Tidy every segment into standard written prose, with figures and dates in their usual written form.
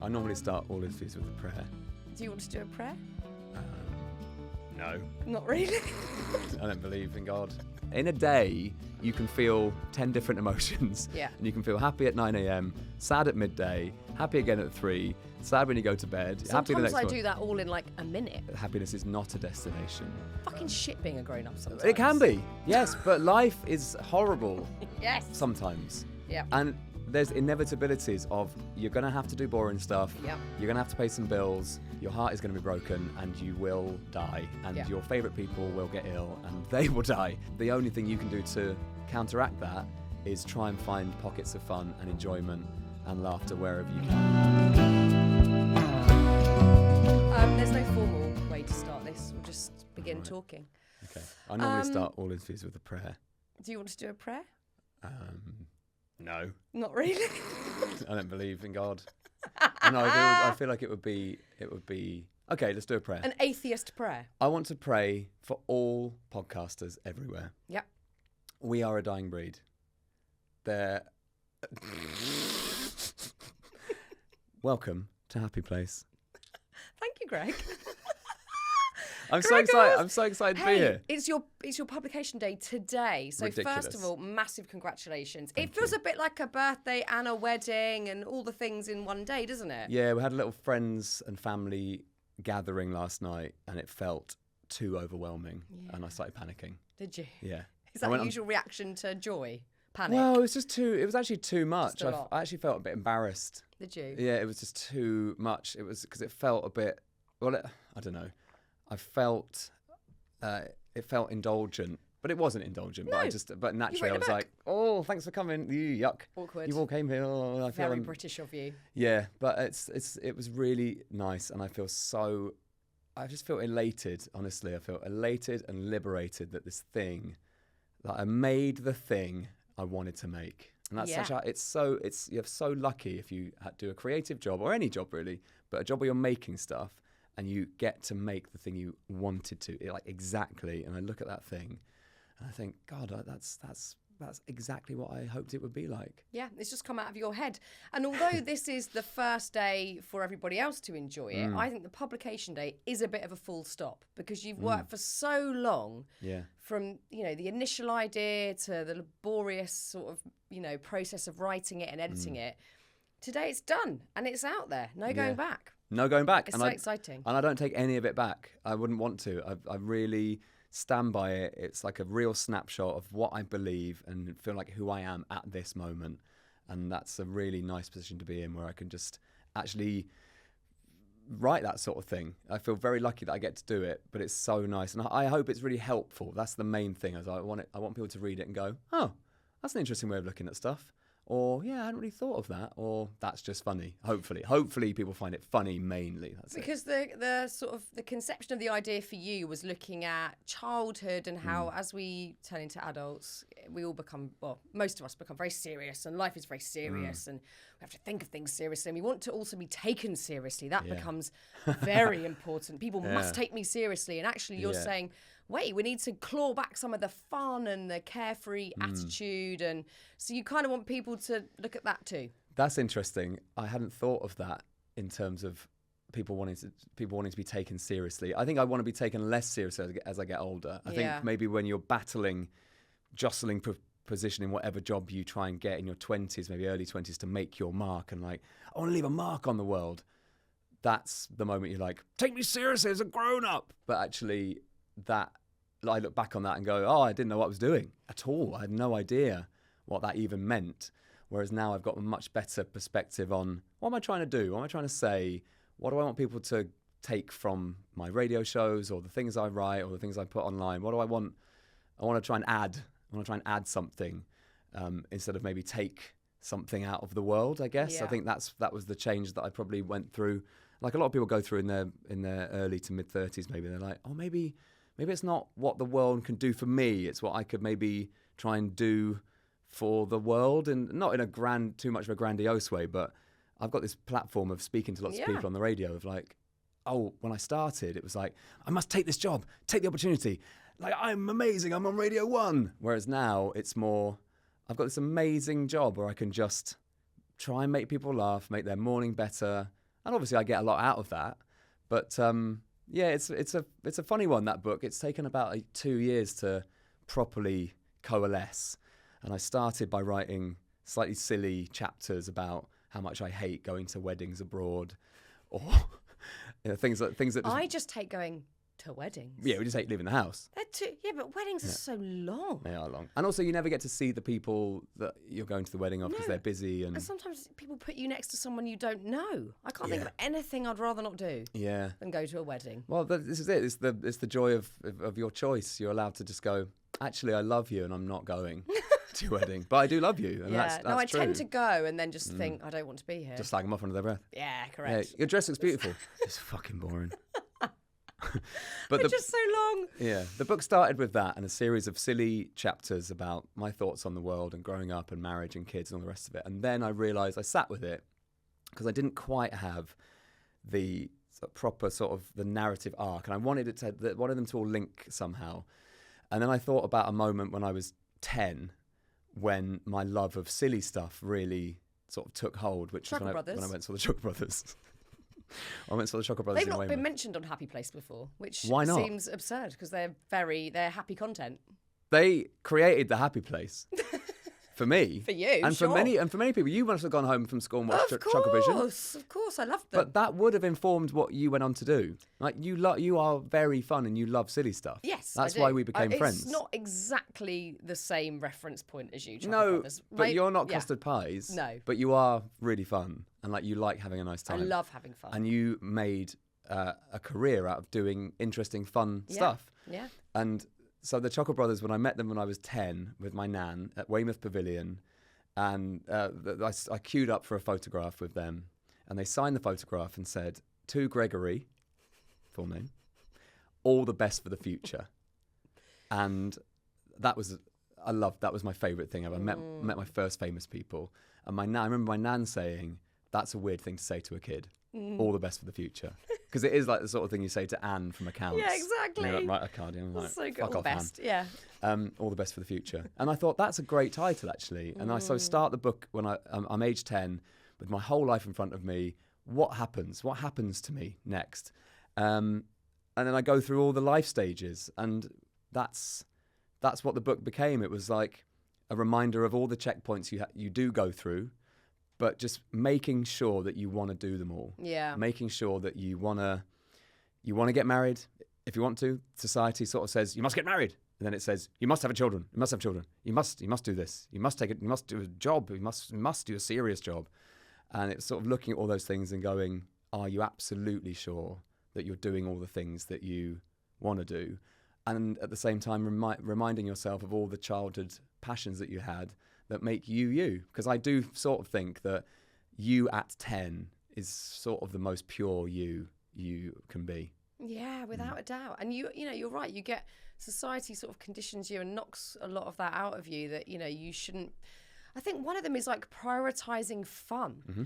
I normally start all interviews with a prayer. Do you want to do a prayer? No. Not really. I don't believe in God. In a day, you can feel 10 different emotions. Yeah. And you can feel happy at 9 a.m, sad at midday, happy again at 3, sad when you go to bed, happy the Sometimes next I morning. do that all in like a minute. Happiness is not a destination. Fucking shit being a grown-up sometimes. It can be, yes, but life is horrible Yes. sometimes. Yeah. And there's inevitabilities of you're going to have to do boring stuff. Yeah. You're going to have to pay some bills. Your heart is going to be broken and you will die. And Yeah. your favourite people will get ill and they will die. The only thing you can do to counteract that is try and find pockets of fun and enjoyment and laughter wherever you can. There's no formal way to start this. We'll just begin talking. Okay. I normally start all interviews with a prayer. Do you want to do a prayer? No. Not really. I don't believe in God. No, I feel like it would be. Okay, let's do a prayer. An atheist prayer. I want to pray for all podcasters everywhere. Yep. We are a dying breed. They're... Welcome to Happy Place. Thank you, Greg. I'm so excited. I'm so excited to be here. It's your publication day today. So Ridiculous. First of all, massive congratulations. Thank It feels you. a bit like a birthday and a wedding and all the things in one day, doesn't it? Yeah, we had a little friends and family gathering last night, and it felt too overwhelming, and I started panicking. Did you? Yeah. Is that the usual reaction to joy? Panic? Well, it was just too. It was actually too much. Just a lot. I actually felt a bit embarrassed. Did you? Yeah, it was just too much. It was because it felt a bit. Well, I don't know. I felt it felt indulgent, but it wasn't indulgent. No. But naturally, I wrote was it like, "Oh, thanks for coming." Yuck. Awkward. You all came here. Oh, I feel Very British of you. Yeah, but it was really nice, and I just feel elated. Honestly, I feel elated and liberated that this thing, that I made the thing I wanted to make. And that's you're so lucky if you do a creative job or any job really, but a job where you're making stuff and you get to make the thing you wanted to, like exactly. And I look at that thing and I think, God, that's exactly what I hoped it would be like. Yeah, it's just come out of your head. And although this is the first day for everybody else to enjoy it, I think the publication day is a bit of a full stop because you've worked for so long from, the initial idea to the laborious sort of, process of writing it and editing it. Today it's done and it's out there. No going back. No going back. It's so exciting. And I don't take any of it back. I wouldn't want to. I really stand by it. It's like a real snapshot of what I believe and feel like who I am at this moment. And that's a really nice position to be in where I can just actually write that sort of thing. I feel very lucky that I get to do it, but it's so nice. And I hope it's really helpful. That's the main thing. I want people to read it and go, oh, that's an interesting way of looking at stuff. Or, yeah, I hadn't really thought of that. Or, that's just funny. Hopefully people find it funny mainly. That's because the sort of the conception of the idea for you was looking at childhood and how as we turn into adults, we all become, most of us become very serious and life is very serious and we have to think of things seriously and we want to also be taken seriously. That becomes very important. People must take me seriously. And actually you're saying, wait, we need to claw back some of the fun and the carefree attitude. And so you kind of want people to look at that too. That's interesting. I hadn't thought of that in terms of people wanting to be taken seriously. I think I want to be taken less seriously as I get older. I think maybe when you're jostling position in whatever job you try and get in your 20s, maybe early 20s, to make your mark and like, I want to leave a mark on the world. That's the moment you're like, take me seriously as a grown-up. But actually that, I look back on that and go, oh, I didn't know what I was doing at all. I had no idea what that even meant. Whereas now I've got a much better perspective on what am I trying to do? What am I trying to say? What do I want people to take from my radio shows or the things I write or the things I put online? What do I want? I want to try and add. I want to try and add something instead of maybe take something out of the world, I guess. Yeah. I think that was the change that I probably went through. Like a lot of people go through in their early to mid 30s, maybe they're like, oh, maybe it's not what the world can do for me. It's what I could maybe try and do for the world, and not in too much of a grandiose way, but I've got this platform of speaking to lots of people on the radio of like, oh, when I started, it was like, I must take this job, take the opportunity. Like, I'm amazing, I'm on Radio 1. Whereas now it's more, I've got this amazing job where I can just try and make people laugh, make their morning better. And obviously I get a lot out of that. But yeah, it's a funny one, that book. It's taken about 2 years to properly coalesce. And I started by writing slightly silly chapters about how much I hate going to weddings abroad, or things that I just hate going to weddings. Yeah, we just hate leaving the house. Yeah, but weddings are so long. They are long. And also you never get to see the people that you're going to the wedding of because they're busy. And sometimes people put you next to someone you don't know. I can't think of anything I'd rather not do than go to a wedding. Well, this is it. It's the joy of your choice. You're allowed to just go, actually, I love you and I'm not going to your wedding. But I do love you. And that's I true. tend to go and then just think, I don't want to be here. Just slag them off under their breath. Yeah, correct. Yeah, your dress looks beautiful. It's fucking boring. But they're just so long. Yeah, the book started with that and a series of silly chapters about my thoughts on the world and growing up and marriage and kids and all the rest of it. And then I realised I sat with it because I didn't quite have the proper sort of the narrative arc, and I wanted them to all link somehow. And then I thought about a moment when I was 10, when my love of silly stuff really sort of took hold, which is when I went and saw the Chocolate Brothers. I went and saw the Chocolate Brothers. They've not been mentioned on Happy Place before, which Why not? seems absurd because they're happy content. They created the Happy Place. For me, for you, and sure. for many people, you must have gone home from school and watched Chocovision. Of course, I loved them. But that would have informed what you went on to do. Like you are very fun and you love silly stuff. Yes, that's why we became friends. It's not exactly the same reference point as you. Brothers. But you're not custard pies. No, but you are really fun and like you like having a nice time. I love having fun. And you made a career out of doing interesting, fun stuff. Yeah. And so the Chocolate Brothers, when I met them when I was 10 with my nan at Weymouth Pavilion, and I queued up for a photograph with them, and they signed the photograph and said, "To Gregory," full name, "all the best for the future." And that was my favourite thing ever. I met my first famous people, and I remember my nan saying, "That's a weird thing to say to a kid. All the best for the future." Because it is like the sort of thing you say to Anne from accounts. Yeah, exactly. Like, right, I can't. Like, so good. Fuck All off, best. Anne. Yeah. All the best for the future. And I thought that's a great title actually. And I start the book when I'm age 10 with my whole life in front of me. What happens? What happens to me next? And then I go through all the life stages, and that's what the book became. It was like a reminder of all the checkpoints you do go through, but just making sure that you want to do them all. Yeah. Making sure that you want to get married. If you want to, society sort of says you must get married, and then it says you must have children. You must have children. You must do this. You must take it. You must do a job. You must do a serious job. And it's sort of looking at all those things and going, are you absolutely sure that you're doing all the things that you want to do? And at the same time, reminding yourself of all the childhood passions that you had that make you. Because I do sort of think that you at 10 is sort of the most pure you can be. Yeah, without a doubt. And you're right. You get society sort of conditions you and knocks a lot of that out of you that, you shouldn't. I think one of them is like prioritizing fun. Mm-hmm.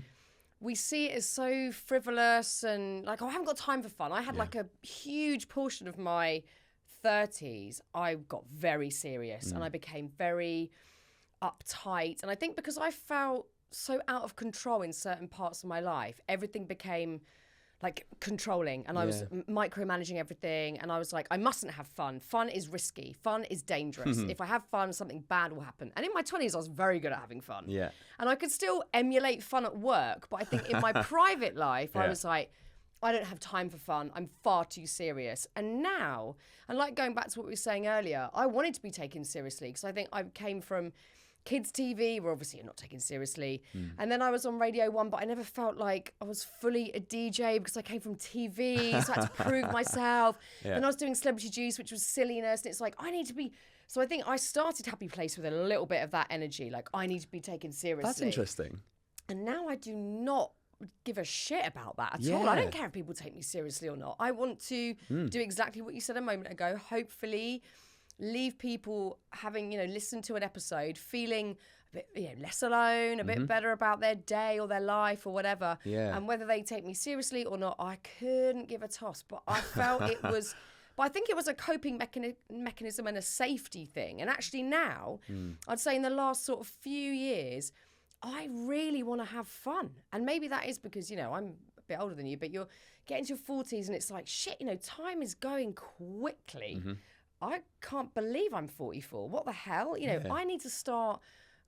We see it as so frivolous and like, I haven't got time for fun. I had like a huge portion of my 30s. I got very serious and I became very uptight. And I think because I felt so out of control in certain parts of my life, everything became like controlling, and I was micromanaging everything, and I was like, I mustn't have fun. Fun is risky. Fun is dangerous. If I have fun, something bad will happen. And in my 20s, I was very good at having fun. Yeah. And I could still emulate fun at work, but I think in my private life, I was like, I don't have time for fun. I'm far too serious. And now, and like going back to what we were saying earlier, I wanted to be taken seriously because I think I came from kids TV, where obviously you're not taken seriously. And then I was on Radio 1, but I never felt like I was fully a DJ because I came from TV, so I had to prove myself. And I was doing Celebrity Juice, which was silliness. And it's like, I need to be... So I think I started Happy Place with a little bit of that energy, like I need to be taken seriously. That's interesting. And now I do not give a shit about that at all. I don't care if people take me seriously or not. I want to do exactly what you said a moment ago. Hopefully leave people having, listened to an episode, feeling a bit, less alone, a bit better about their day or their life or whatever. Yeah. And whether they take me seriously or not, I couldn't give a toss. But I felt it was, but I think it was a coping mechanism and a safety thing. And actually now, I'd say in the last sort of few years, I really want to have fun. And maybe that is because, I'm bit older than you, but you're getting to your 40s and it's like, shit, time is going quickly. I can't believe I'm 44. What the hell? I need to start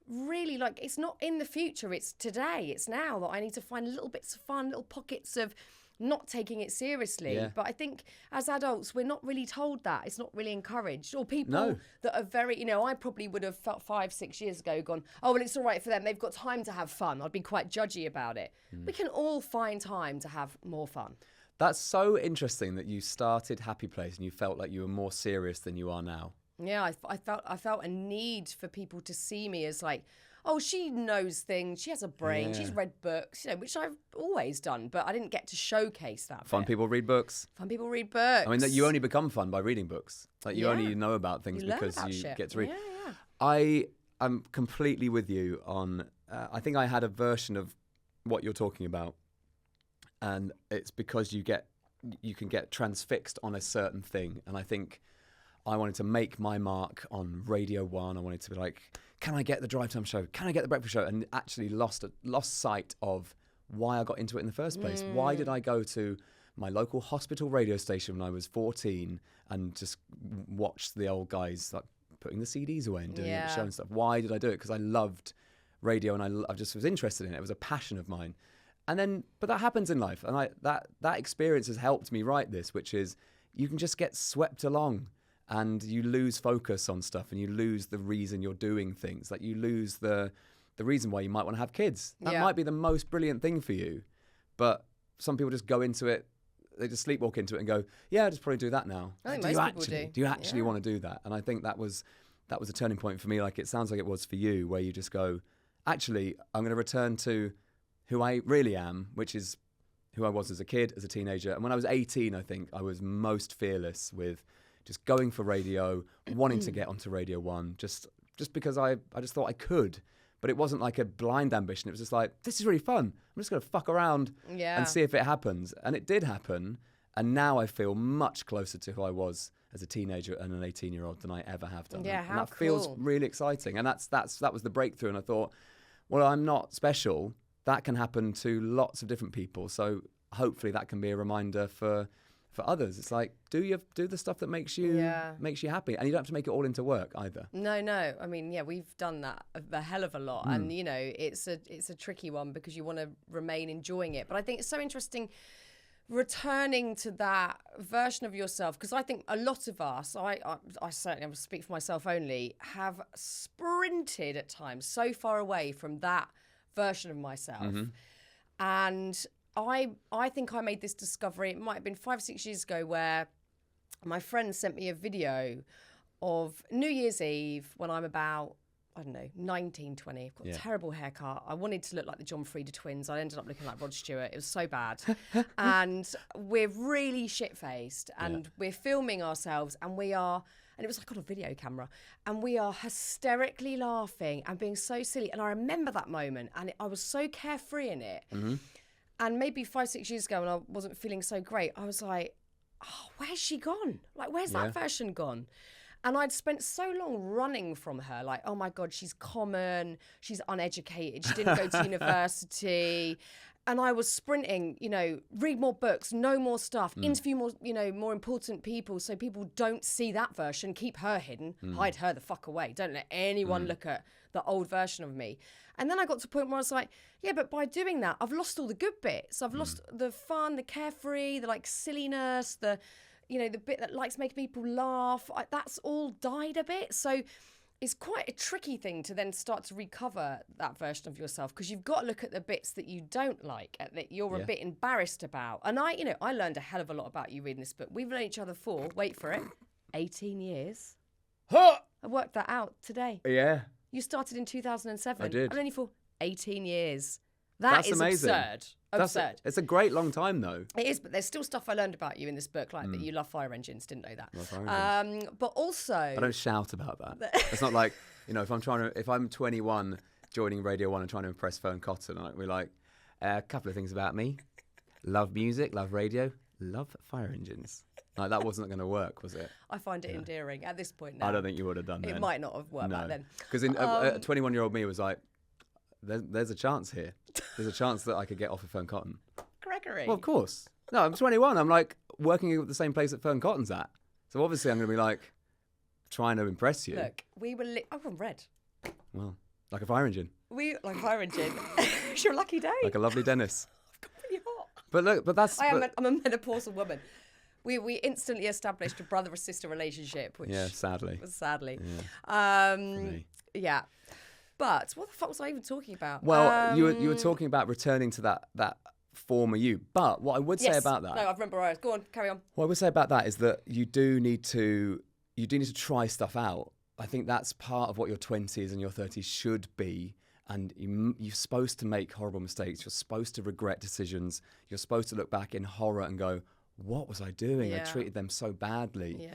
really, like, it's not in the future, it's today, it's now that I need to find little bits of fun, little pockets of not taking it seriously. But I think as adults, we're not really told that. It's not really encouraged. Or people that are very, I probably would have felt 5-6 years ago gone, oh, well, it's all right for them. They've got time to have fun. I'd be quite judgy about it. We can all find time to have more fun. That's so interesting that you started Happy Place and you felt like you were more serious than you are now. Yeah, I felt a need for people to see me as like, oh, she knows things, she has a brain, she's read books, which I've always done, but I didn't get to showcase that. Fun people read books. Fun people read books. I mean, that you only become fun by reading books. Like you only know about things because you get to read. Yeah. I am completely with you on, I think I had a version of what you're talking about, and it's because you can get transfixed on a certain thing. And I think I wanted to make my mark on Radio 1. I wanted to be like, can I get the Drive Time show? Can I get the breakfast show? And actually lost sight of why I got into it in the first place. Why did I go to my local hospital radio station when I was 14 and just watch the old guys like putting the CDs away and doing the show and stuff? Why did I do it? Because I loved radio and I just was interested in it. It was a passion of mine. And then, but that happens in life. And that experience has helped me write this, which is you can just get swept along. And you lose focus on stuff, and you lose the reason you're doing things. Like you lose the reason why you might want to have kids. That might be the most brilliant thing for you, but some people just go into it. They just sleepwalk into it and go, "Yeah, I'll just probably do that now." I think most people do. Do you actually want to do that? And I think that was a turning point for me. Like it sounds like it was for you, where you just go, "Actually, I'm going to return to who I really am, which is who I was as a kid, as a teenager." And when I was 18, I think I was most fearless with just going for radio, wanting to get onto Radio 1, just because I just thought I could. But it wasn't like a blind ambition. It was just like, this is really fun. I'm just going to fuck around and see if it happens. And it did happen. And now I feel much closer to who I was as a teenager and an 18-year-old than I ever have done. Yeah, and that feels really exciting. And that was the breakthrough. And I thought, well, I'm not special. That can happen to lots of different people. So hopefully that can be a reminder for others. It's like, do the stuff that makes you happy, and you don't have to make it all into work either. No. I mean, we've done that a hell of a lot, and it's a tricky one because you want to remain enjoying it. But I think it's so interesting returning to that version of yourself, because I think a lot of us, I certainly, I speak for myself only, have sprinted at times so far away from that version of myself, and I think I made this discovery, it might have been 5-6 years ago, where my friend sent me a video of New Year's Eve when I'm about, I don't know, 19, 20. I've got a terrible haircut. I wanted to look like the John Frieda twins. I ended up looking like Rod Stewart. It was so bad. And we're really shit-faced, and we're filming ourselves, and it was like on a video camera, and we are hysterically laughing and being so silly. And I remember that moment, and I was so carefree in it. And maybe 5-6 years ago when I wasn't feeling so great, I was like, oh, where's she gone? Like, where's that version gone? And I'd spent so long running from her, like, oh my God, she's common, she's uneducated, she didn't go to university. And I was sprinting, read more books, know more stuff, interview more, more important people, so people don't see that version, keep her hidden, hide her the fuck away. Don't let anyone look at the old version of me. And then I got to a point where I was like, yeah, but by doing that, I've lost all the good bits. I've lost the fun, the carefree, the like silliness, the bit that likes making people laugh. That's all died a bit. So it's quite a tricky thing to then start to recover that version of yourself, because you've got to look at the bits that you don't like, that you're a bit embarrassed about. And I learned a hell of a lot about you reading this book. We've known each other for, wait for it, 18 years. I worked that out today. Yeah. You started in 2007. I did. I've known you for 18 years. That's amazing. Absurd. It's a great long time, though. It is, but there's still stuff I learned about you in this book, like that you love fire engines. Didn't know that. Love fire engines. But also, I don't shout about that. It's not like, if I'm 21 joining Radio 1 and trying to impress Fearne Cotton, we're like, a couple of things about me: love music, love radio, love fire engines. Like, that wasn't going to work, was it? I find it endearing at this point now. I don't think you would have done that. It might not have worked back then. Because a 21-year-old me was like, there's a chance here. There's a chance that I could get off of Fearne Cotton. Gregory? Well, of course. No, I'm 21. I'm like working at the same place that Fearne Cotton's at. So obviously I'm going to be like trying to impress you. Look, we were. I'm red. Well, like a fire engine. We like fire engine. It's your lucky day. Like a lovely Dennis. I've got really hot. But look, but that's. I'm a menopausal woman. We instantly established a brother or sister relationship, which sadly. Yeah. But what the fuck was I even talking about? Well, you were talking about returning to that former you. But what I would say about that. No, I remember where I was. Go on, carry on. What I would say about that is that you do need to try stuff out. I think that's part of what your 20s and your 30s should be. And you're supposed to make horrible mistakes. You're supposed to regret decisions. You're supposed to look back in horror and go, what was I doing? I treated them so badly. Yeah.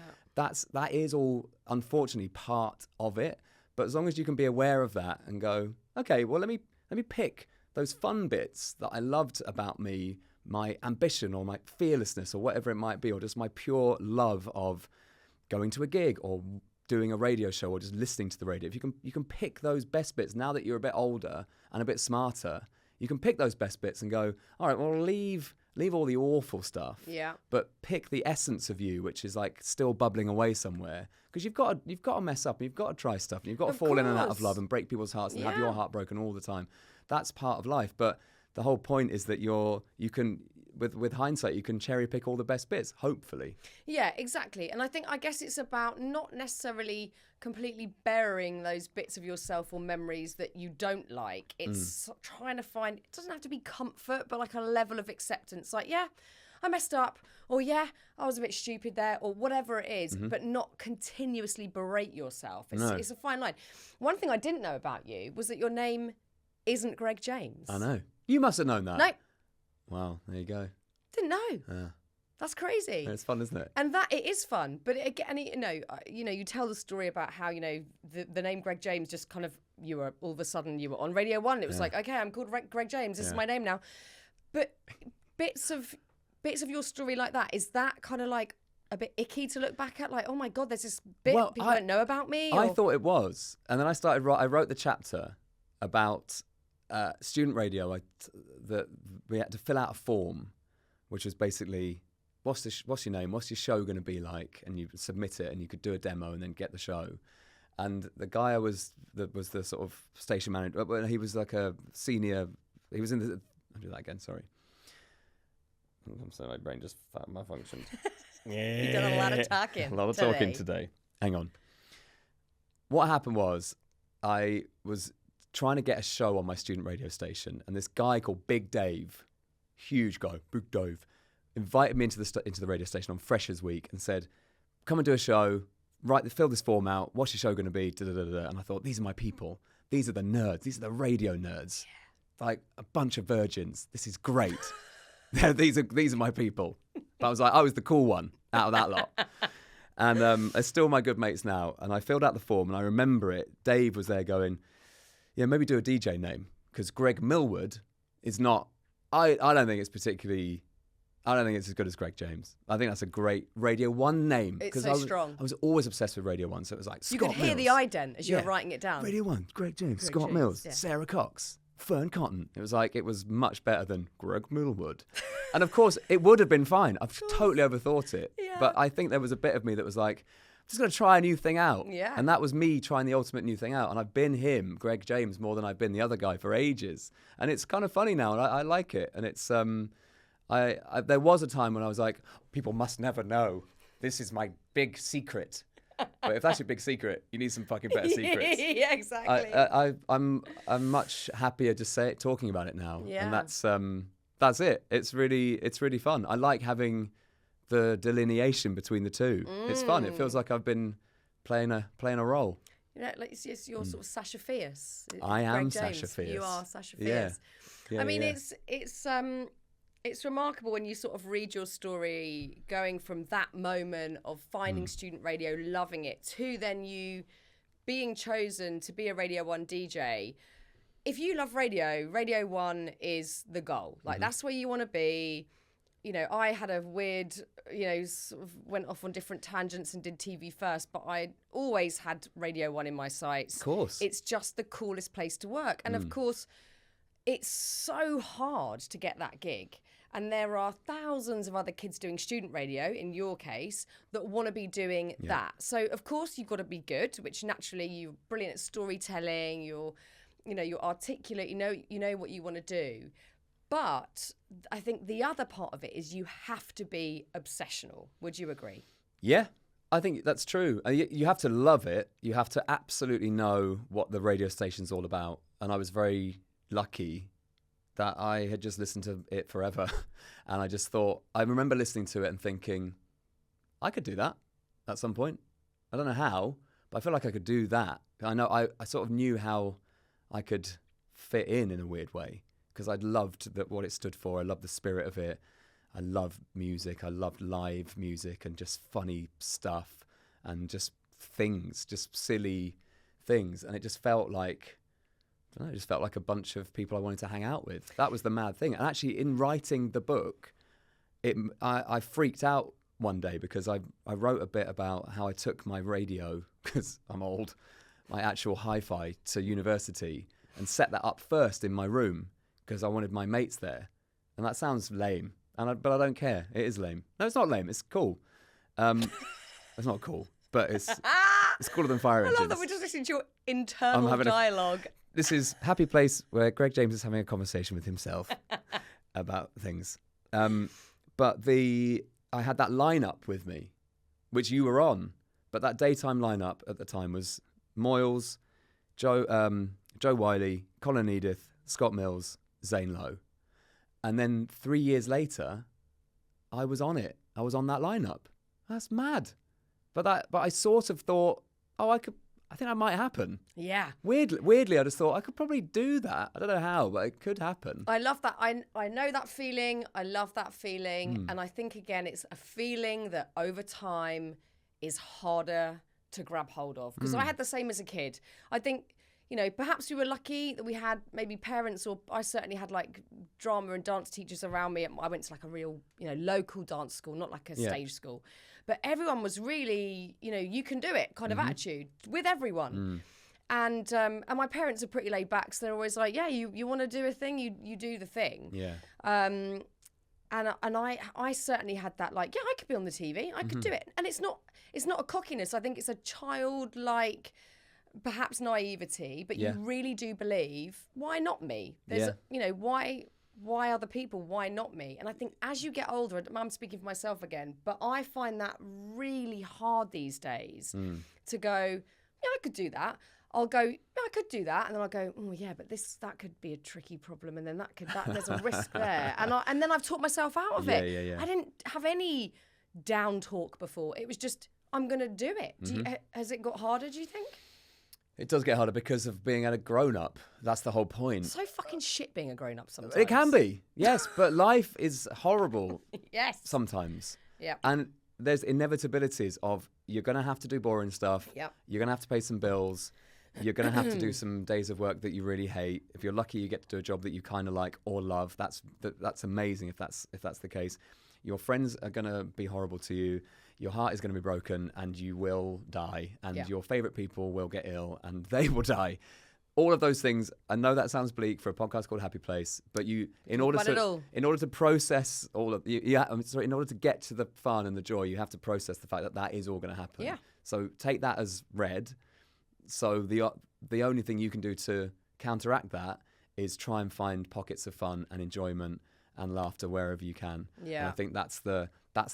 That is all, unfortunately, part of it. But as long as you can be aware of that and go, okay, well, let me pick those fun bits that I loved about me, my ambition or my fearlessness or whatever it might be, or just my pure love of going to a gig or doing a radio show or just listening to the radio. If you can pick those best bits now that you're a bit older and a bit smarter, you can pick those best bits and go, all right, well, leave all the awful stuff. Yeah. But pick the essence of you, which is like still bubbling away somewhere. Because you've got to mess up and you've got to try stuff and you've got to fall in and out of love and break people's hearts and have your heart broken all the time. That's part of life. But the whole point is that you can, with hindsight, you can cherry pick all the best bits, hopefully. Yeah, exactly. And I guess it's about not necessarily completely burying those bits of yourself or memories that you don't like. It's trying to find, it doesn't have to be comfort, but like a level of acceptance. Like, yeah, I messed up, or yeah, I was a bit stupid there, or whatever it is, but not continuously berate yourself. It's a fine line. One thing I didn't know about you was that your name isn't Greg James. I know. You must have known that. No. Wow, there you go. Didn't know. That's crazy. It's fun, isn't it? And it is fun. But again, you tell the story about how, the name Greg James just kind of, all of a sudden you were on Radio 1. It was like, okay, I'm called Greg James. This is my name now. But bits of your story like that, is that kind of like a bit icky to look back at? Like, oh my God, there's this bit people don't know about me? I thought it was. And then I wrote the chapter about student radio. That we had to fill out a form, which was basically, what's your name? What's your show going to be like? And you submit it, and you could do a demo and then get the show. And the guy was the sort of station manager. But he was like a senior. He was in the. I'll do that again. Sorry. I'm sorry, my brain just malfunctioned. You've done a lot of talking. A lot of talking today. Hang on. What happened was, I was trying to get a show on my student radio station, and this guy called Big Dave, huge guy, Big Dave, invited me into the radio station on Freshers Week and said, "Come and do a show. Fill this form out. What's your show going to be?" And I thought, these are my people. These are the nerds. These are the radio nerds. Yeah. Like a bunch of virgins. This is great. These are my people. But I was the cool one out of that lot. And they're still my good mates now. And I filled out the form, and I remember it. Dave was there going, yeah, maybe do a DJ name, because Greg Millwood is not. I don't think it's as good as Greg James. I think that's a great Radio 1 name. It's so strong. I was always obsessed with Radio 1, so it was like Scott Mills. You could hear the ident as you were writing it down. Radio 1, Greg James, Scott Mills, Sarah Cox, Fearne Cotton. It was much better than Greg Millwood. And of course, it would have been fine. I've totally overthought it. Yeah. But I think there was a bit of me that was like, I'm just going to try a new thing out. Yeah. And that was me trying the ultimate new thing out. And I've been him, Greg James, more than I've been the other guy for ages. And it's kind of funny now, and I like it. And it's there was a time when I was like, people must never know. This is my big secret. But if that's your big secret, you need some fucking better secrets. Yeah, exactly. I'm much happier just talking about it now. Yeah. And that's it. It's really fun. I like having the delineation between the two. It's fun. It feels like I've been playing a role. Like it's your sort of Sasha Fierce. I am Sasha Fierce. You are Sasha Fierce. Yeah. I mean, it's remarkable when you sort of read your story, going from that moment of finding student radio, loving it, to then you being chosen to be a Radio 1 DJ. If you love radio, Radio 1 is the goal. Like, that's where you want to be. I had a weird, sort of went off on different tangents and did TV first, but I always had Radio 1 in my sights. Of course. It's just the coolest place to work. And of course, it's so hard to get that gig. And there are thousands of other kids doing student radio, in your case, that want to be doing that. So, of course, you've got to be good, which naturally you're brilliant at storytelling, you're articulate, you know what you want to do. But I think the other part of it is you have to be obsessional. Would you agree? Yeah, I think that's true. You have to love it. You have to absolutely know what the radio station's all about. And I was very lucky that I had just listened to it forever. And I just thought, I remember listening to it and thinking, I could do that at some point. I don't know how, but I feel like I could do that. I know I sort of knew how I could fit in a weird way, because I loved what it stood for. I loved the spirit of it. I loved music. I loved live music and just funny stuff and just things, just silly things. And it just felt like, I don't know, it just felt like a bunch of people I wanted to hang out with. That was the mad thing. And actually, in writing the book, I freaked out one day because I wrote a bit about how I took my radio, because I'm old, my actual hi-fi to university, and set that up first in my room because I wanted my mates there. And that sounds lame, but I don't care. It is lame. No, it's not lame. It's cool. It's not cool, but it's cooler than fire engines. I love that we're just listening to your internal dialogue. This is Happy Place, where Greg James is having a conversation with himself about things. But I had that lineup with me, which you were on. But that daytime lineup at the time was Moyles, Joe Wiley, Colin Edith, Scott Mills, Zane Lowe. And then 3 years later, I was on it. I was on that lineup. That's mad. But I sort of thought, I think that might happen. Yeah. Weirdly, I just thought I could probably do that. I don't know how, but it could happen. I love that. I know that feeling. I love that feeling. And I think, again, it's a feeling that over time is harder to grab hold of. Because I had the same as a kid. I think, perhaps we were lucky that we had maybe parents, or I certainly had like drama and dance teachers around me. I went to like a real, local dance school, not like a stage school. But everyone was really, you can do it kind of attitude with everyone. And my parents are pretty laid back, so they're always like, yeah, you want to do a thing, you do the thing. Yeah. And I certainly had that, like, yeah, I could be on the TV, I could do it. And it's not a cockiness. I think it's a childlike, perhaps naivety, but you really do believe, why not me? There's, why other people? Why not me? And I think as you get older, I'm speaking for myself again, but I find that really hard these days to go, yeah, I could do that. I'll go, yeah, I could do that. And then I'll go, oh yeah, but that could be a tricky problem. And then there's a risk there. And then I've talked myself out of it. Yeah. I didn't have any down talk before. It was just, I'm going to do it. Has it got harder, do you think? It does get harder because of being a grown-up. That's the whole point. So fucking shit being a grown-up sometimes. It can be, yes, but life is horrible. Yes. Sometimes. Yeah. And there's inevitabilities of you're going to have to do boring stuff. Yep. You're going to have to pay some bills. You're going to have to do some days of work that you really hate. If you're lucky, you get to do a job that you kind of like or love. That's amazing if that's the case. Your friends are going to be horrible to you. Your heart is going to be broken and you will die. And your favourite people will get ill and they will die. All of those things, I know that sounds bleak for a podcast called Happy Place, but in order to process all of in order to get to the fun and the joy, you have to process the fact that is all going to happen. Yeah. So take that as read. So the only thing you can do to counteract that is try and find pockets of fun and enjoyment and laughter wherever you can. Yeah. And I think that's the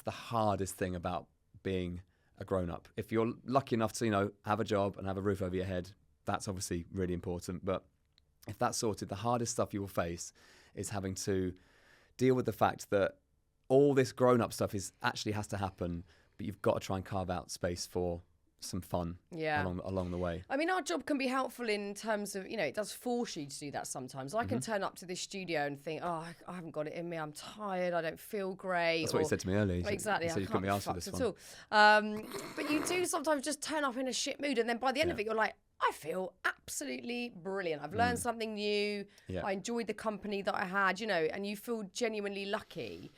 hardest thing about being a grown-up. If you're lucky enough to, have a job and have a roof over your head, that's obviously really important. But if that's sorted, the hardest stuff you will face is having to deal with the fact that all this grown-up stuff actually has to happen, but you've got to try and carve out space for some fun along the way. I mean, our job can be helpful in terms of, it does force you to do that sometimes. I can turn up to this studio and think, I haven't got it in me, I'm tired, I don't feel great. That's what you said to me earlier. Exactly. So you couldn't be asked for this one. At all. But you do sometimes just turn up in a shit mood, and then by the end of it, you're like, I feel absolutely brilliant. I've learned something new. Yeah. I enjoyed the company that I had, and you feel genuinely lucky.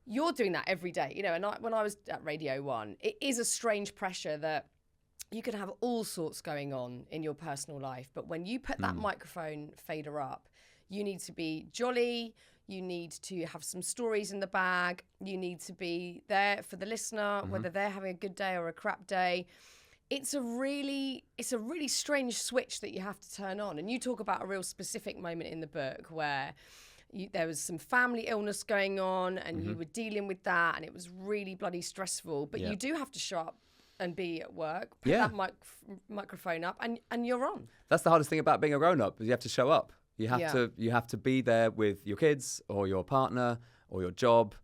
You're doing that every day, and when I was at Radio 1, it is a strange pressure that you can have all sorts going on in your personal life, but when you put that microphone fader up, you need to be jolly, You need to have some stories in the bag. You need to be there for the listener, whether they're having a good day or a crap day. It's a really strange switch that you have to turn on. And you talk about a real specific moment in the book where there was some family illness going on and you were dealing with that, and it was really bloody stressful. But you do have to show up and be at work, put that microphone up, and you're on. That's the hardest thing about being a grown-up, is you have to show up. You have to be there with your kids or your partner or your job.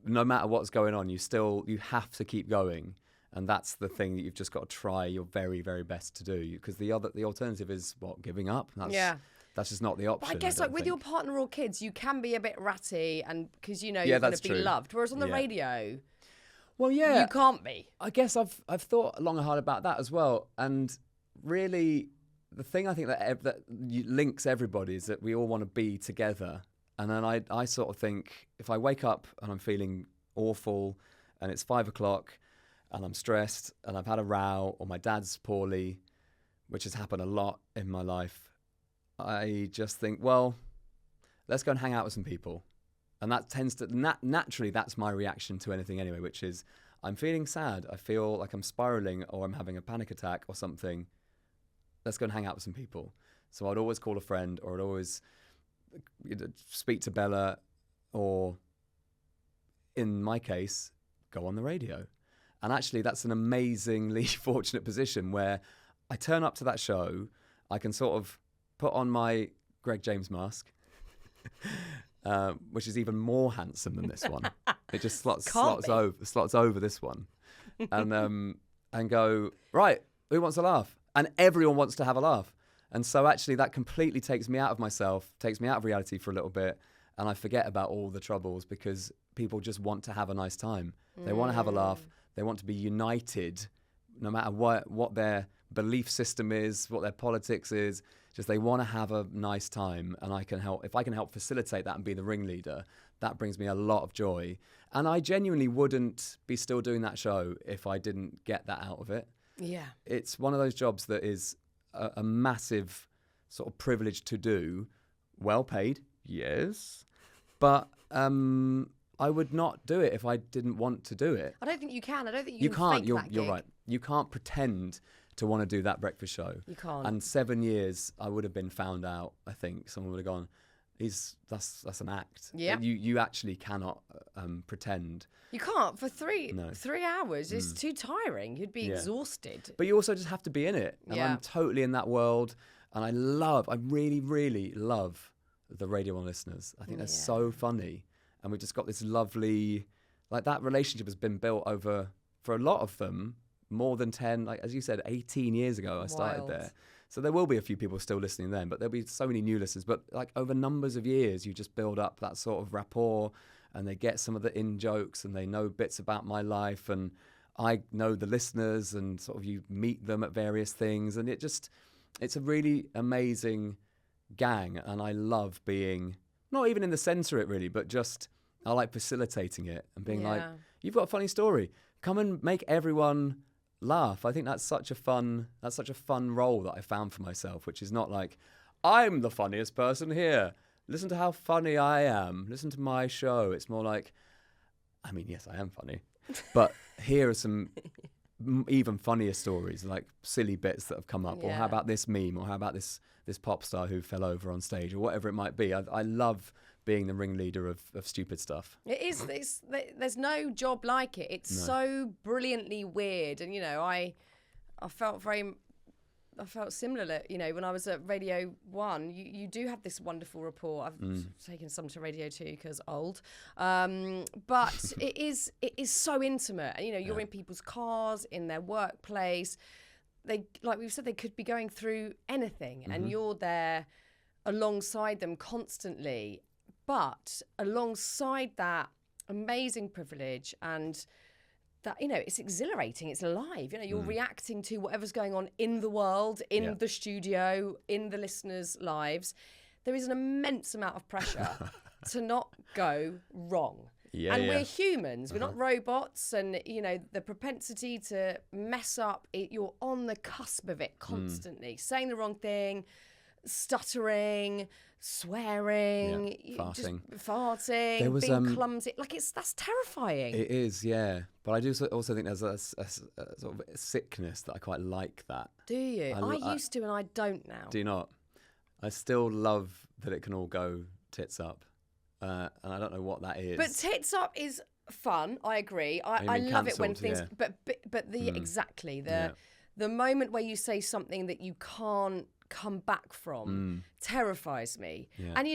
No matter what's going on, you have to keep going. And that's the thing that you've just got to try your very, very best to do. Because the alternative is giving up. That's just not the option. But I guess with your partner or kids, you can be a bit ratty, and because you're going to be loved. Whereas on the radio, well, yeah, you can't be. I guess I've thought long and hard about that as well. And really, the thing I think that links everybody is that we all want to be together. And then I sort of think, if I wake up and I'm feeling awful and it's 5 o'clock and I'm stressed and I've had a row or my dad's poorly, which has happened a lot in my life, I just think, well, let's go and hang out with some people. And that tends to, naturally, that's my reaction to anything anyway, which is I'm feeling sad. I feel like I'm spiraling or I'm having a panic attack or something. Let's go and hang out with some people. So I'd always call a friend, or I'd always speak to Bella, or in my case, go on the radio. And actually, that's an amazingly fortunate position where I turn up to that show, I can sort of put on my Greg James mask, which is even more handsome than this one. It just slots over this one, and go, right, who wants a laugh? And everyone wants to have a laugh. And so actually that completely takes me out of myself, takes me out of reality for a little bit, and I forget about all the troubles because people just want to have a nice time. They want to have a laugh. They want to be united, no matter what their belief system is, what their politics is. Just they want to have a nice time, and if I can help facilitate that and be the ringleader, that brings me a lot of joy. And I genuinely wouldn't be still doing that show if I didn't get that out of it. Yeah. It's one of those jobs that is a massive sort of privilege to do, well paid, yes, but I would not do it if I didn't want to do it. I don't think you can. I don't think you can. You're right. You can't pretend to want to do that breakfast show. You can't. And 7 years, I would have been found out. I think someone would have gone, that's an act. Yeah. You actually cannot pretend. You can't for 3 hours. It's too tiring. You'd be exhausted. But you also just have to be in it. And I'm totally in that world. And I really, really love the Radio 1 listeners. I think they're so funny. And we've just got this lovely, that relationship has been built over, for a lot of them, more than 10, as you said, 18 years ago I started there. So there will be a few people still listening then, but there'll be so many new listeners. But over numbers of years, you just build up that sort of rapport, and they get some of the in-jokes, and they know bits about my life, and I know the listeners, and sort of you meet them at various things. And it's a really amazing gang, and I love being, not even in the centre of it really, but just I like facilitating it and being like, you've got a funny story. Come and make everyone laugh. I think that's such a fun role that I found for myself, which is not like, I'm the funniest person here. Listen to how funny I am. Listen to my show. It's more like, I mean, yes, I am funny, but here are some even funnier stories, like silly bits that have come up, or how about this meme, or how about this pop star who fell over on stage, or whatever it might be. I love being the ringleader of stupid stuff. It is. There's no job like it. It's so brilliantly weird. And, I felt similar, when I was at Radio 1, you do have this wonderful rapport. I've taken some to Radio 2 because old. But it is so intimate. And, you're in people's cars, in their workplace. They, like we've said, they could be going through anything, and you're there alongside them constantly. But alongside that amazing privilege and that, it's exhilarating, it's alive. You're reacting to whatever's going on in the world, in the studio, in the listeners' lives. There is an immense amount of pressure to not go wrong. And we're humans, we're not robots. And, the propensity to mess up, you're on the cusp of it constantly, saying the wrong thing, stuttering, swearing, farting, there was, being clumsy. Like that's terrifying. It is, yeah. But I do also think there's a sort of sickness that I quite like that. Do you? I used to, and I don't now. Do you not? I still love that it can all go tits up, and I don't know what that is. But tits up is fun. I agree. I love it when things. Yeah. But the exactly the moment where you say something that you can't come back from terrifies me. Yeah. And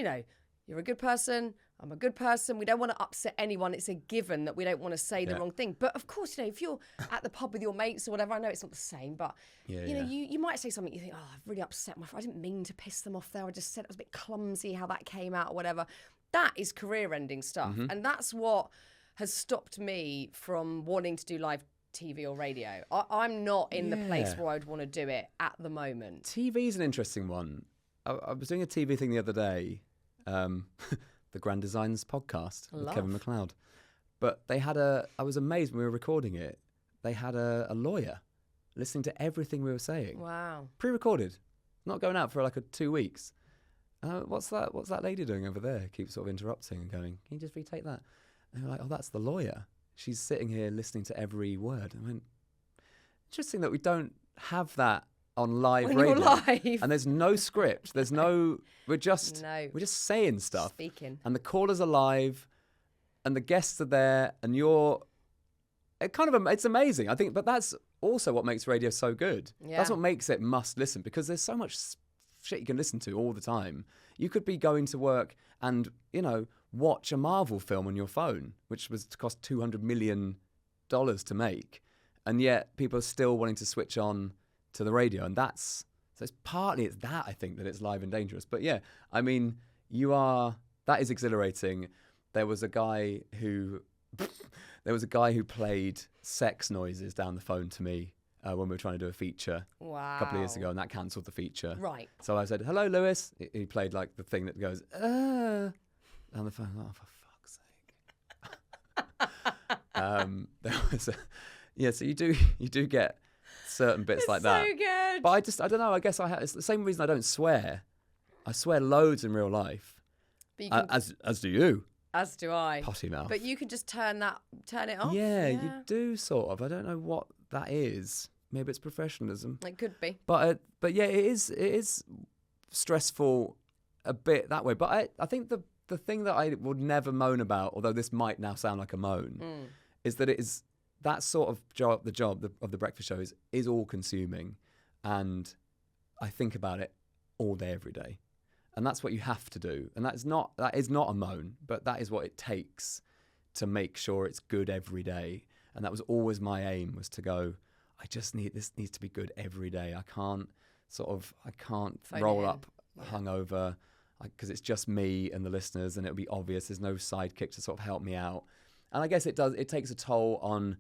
you're a good person. I'm a good person. We don't want to upset anyone. It's a given that we don't want to say the wrong thing. But of course, if you're at the pub with your mates or whatever, I know it's not the same, but you might say something you think, oh, I've really upset my friend. I didn't mean to piss them off there. I just said it was a bit clumsy how that came out or whatever. That is career-ending stuff. And that's what has stopped me from wanting to do live TV or radio. I'm not in the place where I'd want to do it at the moment. TV is an interesting one. I was doing a TV thing the other day. The Grand Designs podcast with Kevin MacLeod. But they had I was amazed when we were recording it, they had a lawyer listening to everything we were saying. Wow. Pre-recorded, not going out for like 2 weeks. What's that lady doing over there? Keeps sort of interrupting and going, can you just retake that? And they're like, oh, that's the lawyer. She's sitting here listening to every word. I went, interesting that we don't have that on live radio. Live. And there's no script. There's no. We're just saying stuff. Speaking. And the callers are live, and the guests are there, and it's amazing. I think, but that's also what makes radio so good. Yeah. That's what makes it must listen, because there's so much shit you can listen to all the time. You could be going to work and watch a Marvel film on your phone, which was to cost $200 million to make, and yet people are still wanting to switch on to the radio, and it's partly that I think that it's live and dangerous. But yeah, I mean, that is exhilarating. There was a guy who played sex noises down the phone to me when we were trying to do a feature a couple of years ago, and that cancelled the feature. Right. So I said, "Hello, Lewis." He played like the thing that goes down the phone. Oh, for fuck's sake! There was so you do get certain bits like that. So good. But I don't know. I guess it's the same reason I don't swear. I swear loads in real life, as do you. As do I. Potty mouth. But you can just turn it off. Yeah, you do sort of. I don't know what that is. Maybe it's professionalism. It could be. But yeah, it is stressful a bit that way. But I think the thing that I would never moan about, although this might now sound like a moan, is that it is that sort of job. The job of the breakfast show is all consuming, and I think about it all day, every day. And that's what you have to do. And that is not a moan, but that is what it takes to make sure it's good every day. And that was always my aim, was to go, this needs to be good every day. I can't roll up hungover, because it's just me and the listeners, and it'll be obvious. There's no sidekick to sort of help me out. And I guess it takes a toll on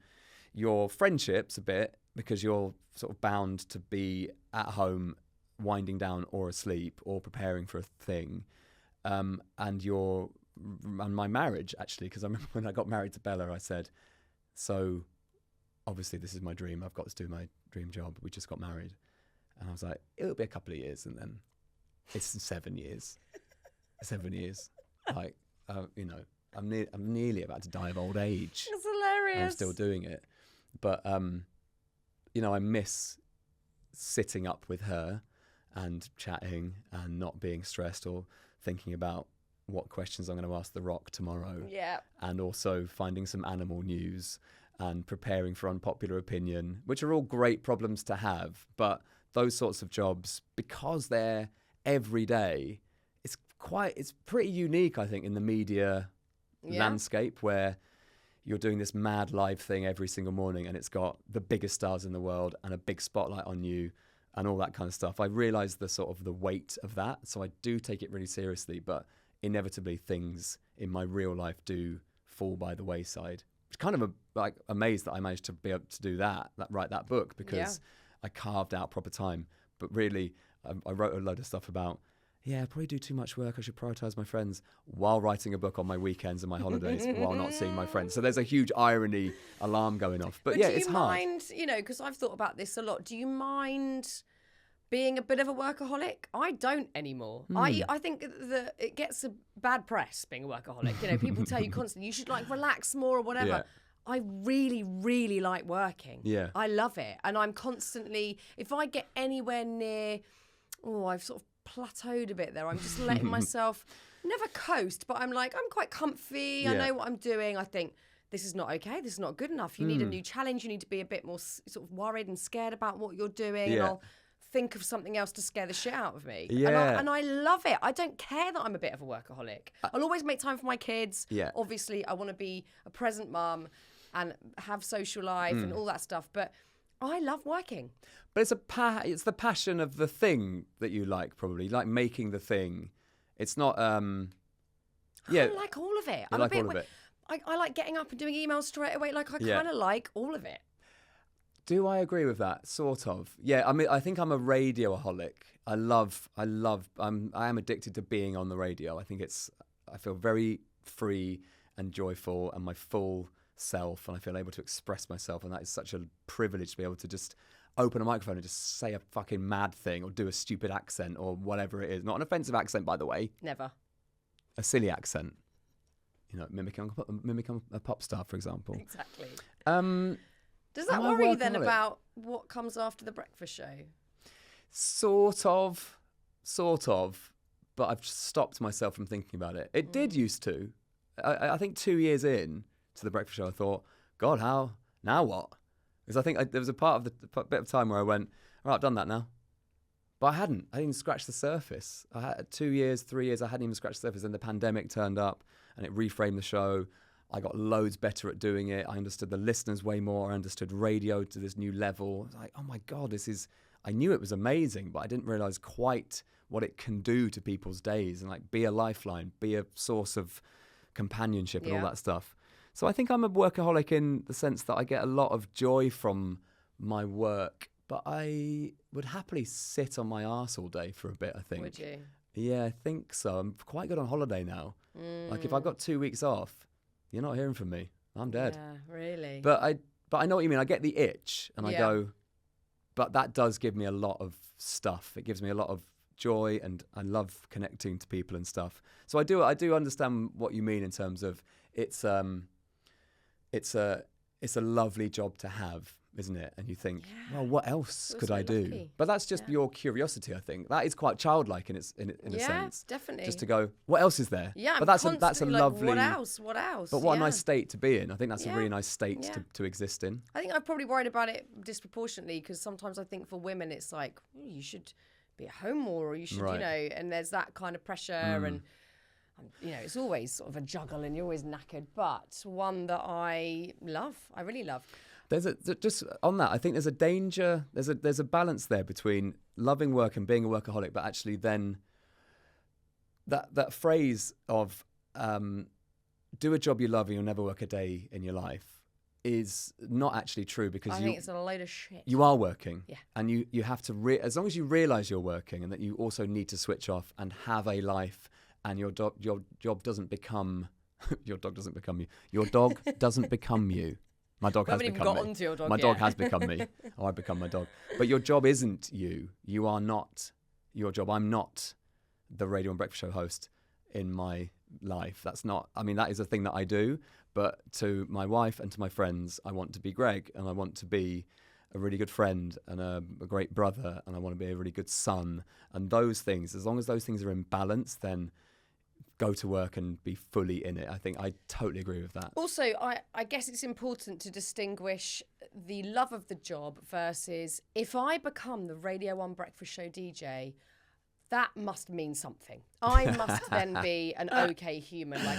your friendships a bit, because you're sort of bound to be at home winding down or asleep or preparing for a thing, and my marriage, actually, because I remember when I got married to Bella, I said, so obviously this is my dream, I've got to do my dream job, we just got married, and I was like, it'll be a couple of years, and then it's 7 years. Like, I'm nearly about to die of old age. It's hilarious. I'm still doing it, but I miss sitting up with her and chatting and not being stressed or thinking about what questions I'm going to ask The Rock tomorrow. Yeah. And also finding some animal news and preparing for unpopular opinion, which are all great problems to have. But those sorts of jobs, because they're every day, it's pretty unique, I think, in the media landscape, where you're doing this mad live thing every single morning, and it's got the biggest stars in the world and a big spotlight on you and all that kind of stuff. I realise the weight of that, so I do take it really seriously, but inevitably things in my real life do fall by the wayside. It's kind of amazed that I managed to be able to do write that book, because I carved out proper time. But really, I wrote a load of stuff about, I probably do too much work, I should prioritise my friends, while writing a book on my weekends and my holidays, while not seeing my friends. So there's a huge irony alarm going off. But yeah, it's hard. Do you mind, because I've thought about this a lot, do you mind being a bit of a workaholic. I don't anymore. I think that it gets a bad press being a workaholic. You know, people tell you constantly you should like relax more or whatever. Yeah. I really, really like working. Yeah. I love it. And I'm constantly, if I get anywhere near, I've sort of plateaued a bit there. I'm just letting myself never coast, but I'm like, I'm quite comfy. I know what I'm doing. I think this is not okay. This is not good enough. You need a new challenge. You need to be a bit more sort of worried and scared about what you're doing. Yeah. And I'll think of something else to scare the shit out of me. Yeah. And I love it. I don't care that I'm a bit of a workaholic. I'll always make time for my kids. Yeah. Obviously, I want to be a present mum and have social life and all that stuff. But I love working. But it's the passion of the thing that you like, probably, like making the thing. It's not, I like all of it. You like all of it. I like getting up and doing emails straight away. Like, I kind of like all of it. Do I agree with that? Sort of. Yeah, I mean, I think I'm a radioaholic. I am addicted to being on the radio. I feel very free and joyful and my full self, and I feel able to express myself, and that is such a privilege to be able to just open a microphone and just say a fucking mad thing or do a stupid accent or whatever it is. Not an offensive accent, by the way. Never. A silly accent. You know, mimicking a pop star, for example. Exactly. Does that worry you then about what comes after the breakfast show? Sort of, but I've stopped myself from thinking about it. It did used to. I think 2 years in to the breakfast show, I thought, God, now what? Because I think there was a bit of time where I went, all right, I've done that now. But I didn't even scratch the surface. I had 2 years, 3 years, I hadn't even scratched the surface. Then the pandemic turned up and it reframed the show. I got loads better at doing it. I understood the listeners way more. I understood radio to this new level. I was like, oh my God, I knew it was amazing, but I didn't realize quite what it can do to people's days and like be a lifeline, be a source of companionship and all that stuff. So I think I'm a workaholic in the sense that I get a lot of joy from my work, but I would happily sit on my arse all day for a bit, I think. Would you? Yeah, I think so. I'm quite good on holiday now. Like if I've got 2 weeks off, you're not hearing from me. I'm dead. Yeah, really. But I know what you mean. I get the itch and I go, but that does give me a lot of stuff. It gives me a lot of joy and I love connecting to people and stuff. So I do understand what you mean in terms of it's a lovely job to have, isn't it? And you think, well, what else could I do? Lucky. But that's just your curiosity, I think. That is quite childlike in a sense. Yeah, definitely. Just to go, what else is there? Yeah, but that's a lovely. What else? What else? But what a nice state to be in. I think that's a really nice state to exist in. I think I've probably worried about it disproportionately because sometimes I think for women it's like you should be at home more, or you should, and there's that kind of pressure and. It's always sort of a juggle and you're always knackered, but one that I love. I really love. Just on that, I think there's a danger, there's a balance there between loving work and being a workaholic, but actually then that phrase of do a job you love and you'll never work a day in your life is not actually true because I think it's a load of shit. You are working. Yeah. And you have to, as long as you realise you're working and that you also need to switch off and have a life and your job doesn't become, your dog doesn't become you. Your dog doesn't become you. My dog has become me. Got onto your dog my yet. dog has become me. Or I've become my dog. But your job isn't you. You are not your job. I'm not the radio and breakfast show host in my life. That's not, I mean, that is a thing that I do. But to my wife and to my friends, I want to be Greg and I want to be a really good friend and a great brother and I want to be a really good son. And those things, as long as those things are in balance, then go to work and be fully in it. I think I totally agree with that. Also, I guess it's important to distinguish the love of the job versus if I become the Radio 1 breakfast show DJ, that must mean something. I must then be an okay human. Like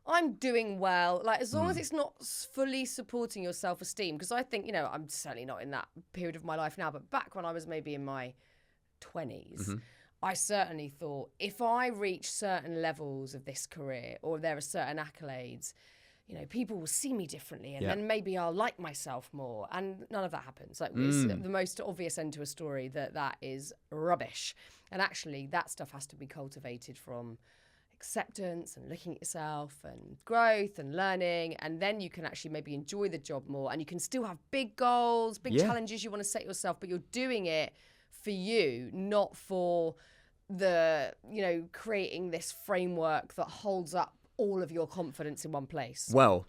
I'm doing well. Like as long as it's not fully supporting your self-esteem, because I think, I'm certainly not in that period of my life now, but back when I was maybe in my 20s, I certainly thought if I reach certain levels of this career or there are certain accolades, people will see me differently and then maybe I'll like myself more. And none of that happens. Like it's the most obvious end to a story that is rubbish. And actually that stuff has to be cultivated from acceptance and looking at yourself and growth and learning, and then you can actually maybe enjoy the job more and you can still have big goals, big challenges you want to set yourself, but you're doing it for you, not for the, creating this framework that holds up all of your confidence in one place? Well,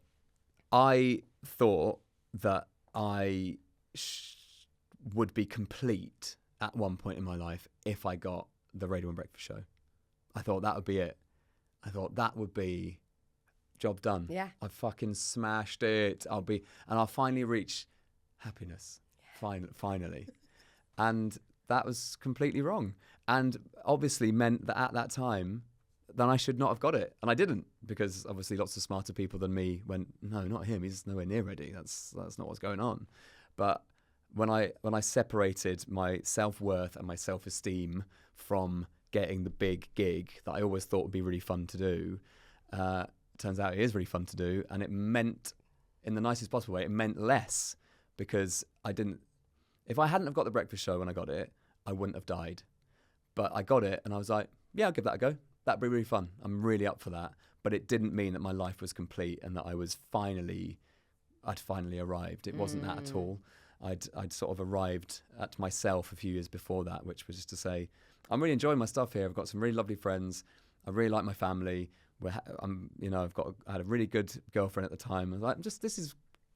I thought that I would be complete at one point in my life if I got the Radio and Breakfast show. I thought that would be it. I thought that would be job done. Yeah. I fucking smashed it. I'll finally reach happiness. Finally. And that was completely wrong. And obviously meant that at that time, then I should not have got it. And I didn't, because obviously lots of smarter people than me went, no, not him. He's nowhere near ready. That's not what's going on. But when I separated my self-worth and my self-esteem from getting the big gig that I always thought would be really fun to do, turns out it is really fun to do. And it meant, in the nicest possible way, it meant less, because if I hadn't have got the breakfast show when I got it, I wouldn't have died. But I got it and I was like, yeah, I'll give that a go. That'd be really fun. I'm really up for that. But it didn't mean that my life was complete and that I'd finally arrived. It wasn't that at all. I'd sort of arrived at myself a few years before that, which was just to say, I'm really enjoying my stuff here. I've got some really lovely friends. I really like my family. I had a really good girlfriend at the time. I was like,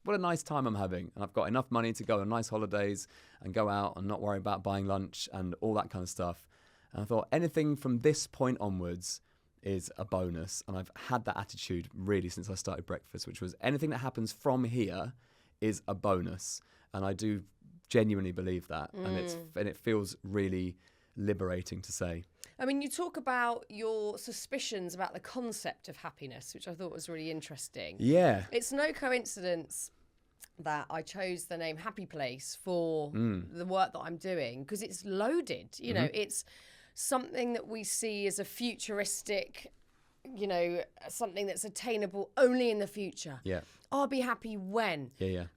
what a nice time I'm having. And I've got enough money to go on nice holidays and go out and not worry about buying lunch and all that kind of stuff. And I thought anything from this point onwards is a bonus. And I've had that attitude really since I started breakfast, which was anything that happens from here is a bonus. And I do genuinely believe that. And it feels really liberating to say. I mean, you talk about your suspicions about the concept of happiness, which I thought was really interesting. Yeah. It's no coincidence that I chose the name Happy Place for the work that I'm doing, because it's loaded. It's something that we see as a futuristic, something that's attainable only in the future. Yeah. I'll be happy when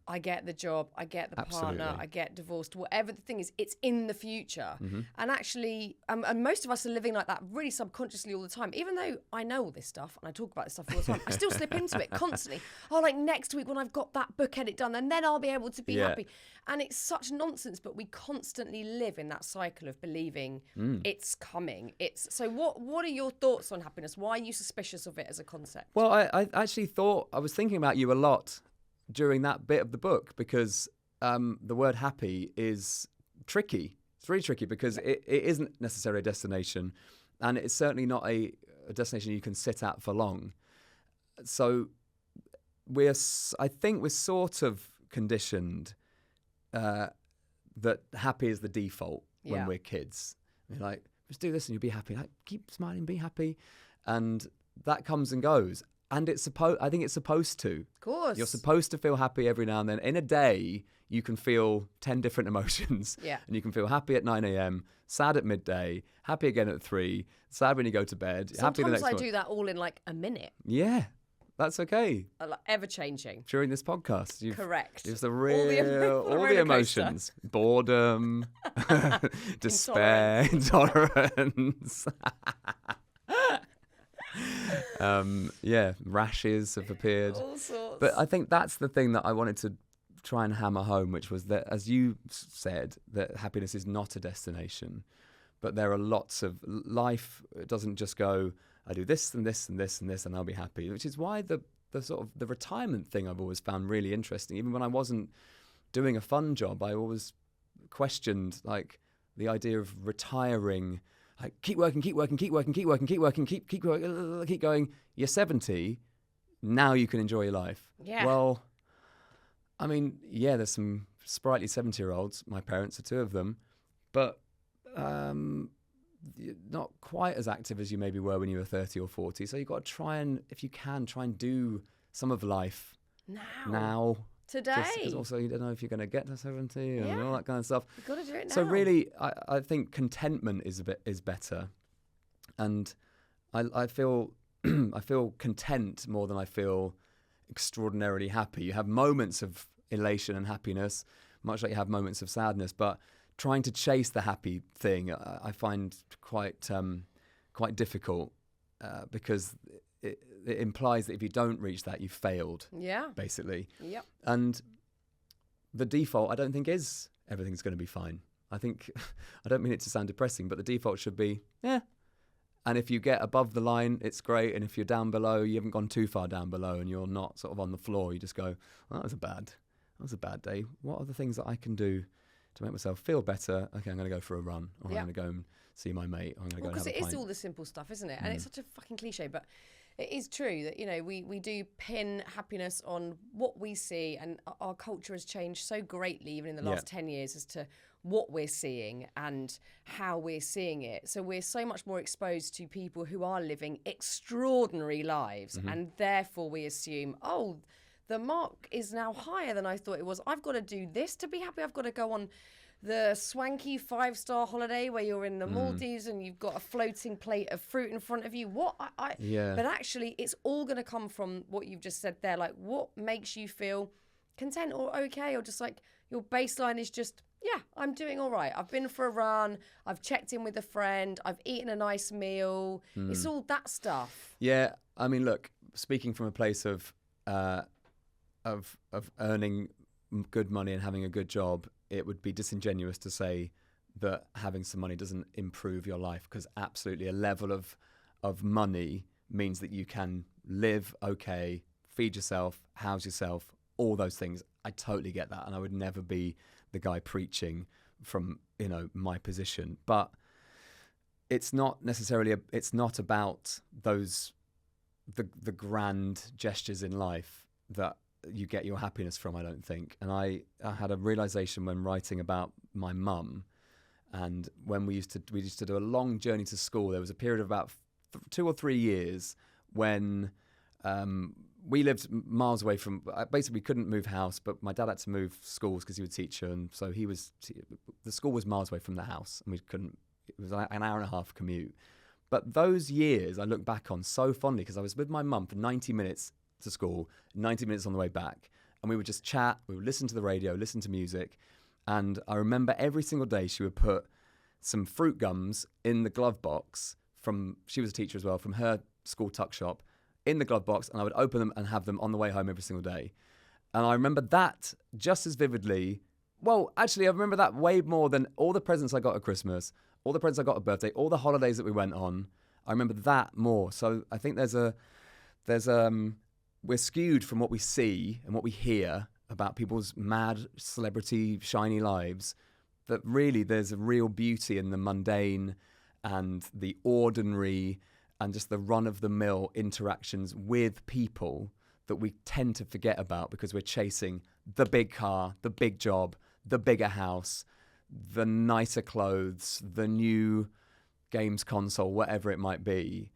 I get the job, I get the Absolutely. partner, I get divorced, whatever the thing is, it's in the future. And actually, and most of us are living like that really subconsciously all the time. Even though I know all this stuff and I talk about this stuff all the time, I still slip into it constantly. Oh, like next week when I've got that book edit done, and then I'll be able to be happy. And it's such nonsense, but we constantly live in that cycle of believing it's coming. So what are your thoughts on happiness? Why are you suspicious of it as a concept? Well, I actually thought, I was thinking about you a lot during that bit of the book, because the word happy is tricky. It's really tricky because it isn't necessarily a destination, and it's certainly not a destination you can sit at for long. So I think we're sort of conditioned that happy is the default when we're kids. We're like, just do this and you'll be happy. Like, keep smiling, be happy. And that comes and goes. And I think it's supposed to. Of course. You're supposed to feel happy every now and then. In a day, you can feel 10 different emotions. Yeah. And you can feel happy at 9 a.m., sad at midday, happy again at 3, sad when you go to bed, happy the next Sometimes I morning. do that all in like a minute. Yeah. That's okay. Ever changing. During this podcast. Correct. It's all the emotions. Boredom, despair, intolerance. Rashes have appeared. All sorts. But I think that's the thing that I wanted to try and hammer home, which was that, as you said, that happiness is not a destination, but there are lots of life. It doesn't just go, I do this and this and this and this and I'll be happy, which is why the sort of the retirement thing I've always found really interesting. Even when I wasn't doing a fun job, I always questioned like the idea of retiring. Like, keep working, keep working, keep working, keep working, keep working, keep working, keep going. You're 70, now you can enjoy your life. Yeah. Well, I mean, yeah, there's some sprightly 70-year-olds. My parents are 2 of them, but not quite as active as you maybe were when you were 30 or 40. So you've got to try and, if you can, try and do some of life now. Today. Because also you don't know if you're going to get to 70 and all that kind of stuff. You've got to do it now. So really, I think contentment is better, and I feel I feel content more than I feel extraordinarily happy. You have moments of elation and happiness, much like you have moments of sadness, but trying to chase the happy thing, I find quite difficult because it implies that if you don't reach that, you've failed. Yeah. Basically. Yep. And the default, I don't think, is everything's going to be fine. I think, I don't mean it to sound depressing, but the default should be, yeah. And if you get above the line, it's great. And if you're down below, you haven't gone too far down below and you're not sort of on the floor, you just go, well, that was a bad day. What are the things that I can do to make myself feel better? Okay, I'm going to go for a run, or I'm going to go and see my mate, or I'm going to go and have a pint. Because it is all the simple stuff, isn't it? And it's such a fucking cliche, but it is true that, you know, we do pin happiness on what we see, and our culture has changed so greatly, even in the last 10 years, as to what we're seeing and how we're seeing it. So we're so much more exposed to people who are living extraordinary lives, and therefore we assume, oh, the mark is now higher than I thought it was. I've got to do this to be happy. I've got to go on the swanky 5-star holiday where you're in the Maldives and you've got a floating plate of fruit in front of you. But actually, it's all going to come from what you've just said there. Like, what makes you feel content or okay, or just like your baseline is just, yeah, I'm doing all right. I've been for a run. I've checked in with a friend. I've eaten a nice meal. It's all that stuff. Yeah, I mean, look, speaking from a place of earning good money and having a good job, it would be disingenuous to say that having some money doesn't improve your life, because absolutely a level of money means that you can live okay, feed yourself, house yourself, all those things. I totally get that, and I would never be the guy preaching from, you know, my position. But it's not necessarily it's not about those the grand gestures in life that you get your happiness from, I don't think. And I had a realization when writing about my mum, and when we used to do a long journey to school. There was a period of about 2 or 3 years when we lived miles away from, basically we couldn't move house, but my dad had to move schools because he was a teacher, and so the school was miles away from the house, and it was like an hour and a half commute. But those years I look back on so fondly, because I was with my mum for 90 minutes to school, 90 minutes on the way back, and we would just chat, we would listen to the radio, listen to music. And I remember every single day she would put some fruit gums in the glove box she was a teacher as well, from her school tuck shop, in the glove box, and I would open them and have them on the way home every single day. And I remember that just as vividly. Well, actually, I remember that way more than all the presents I got at Christmas, all the presents I got at birthday, all the holidays that we went on. I remember that more. So I think we're skewed from what we see and what we hear about people's mad celebrity shiny lives, that really there's a real beauty in the mundane and the ordinary and just the run-of-the-mill interactions with people that we tend to forget about because we're chasing the big car, the big job, the bigger house, the nicer clothes, the new games console, whatever it might be.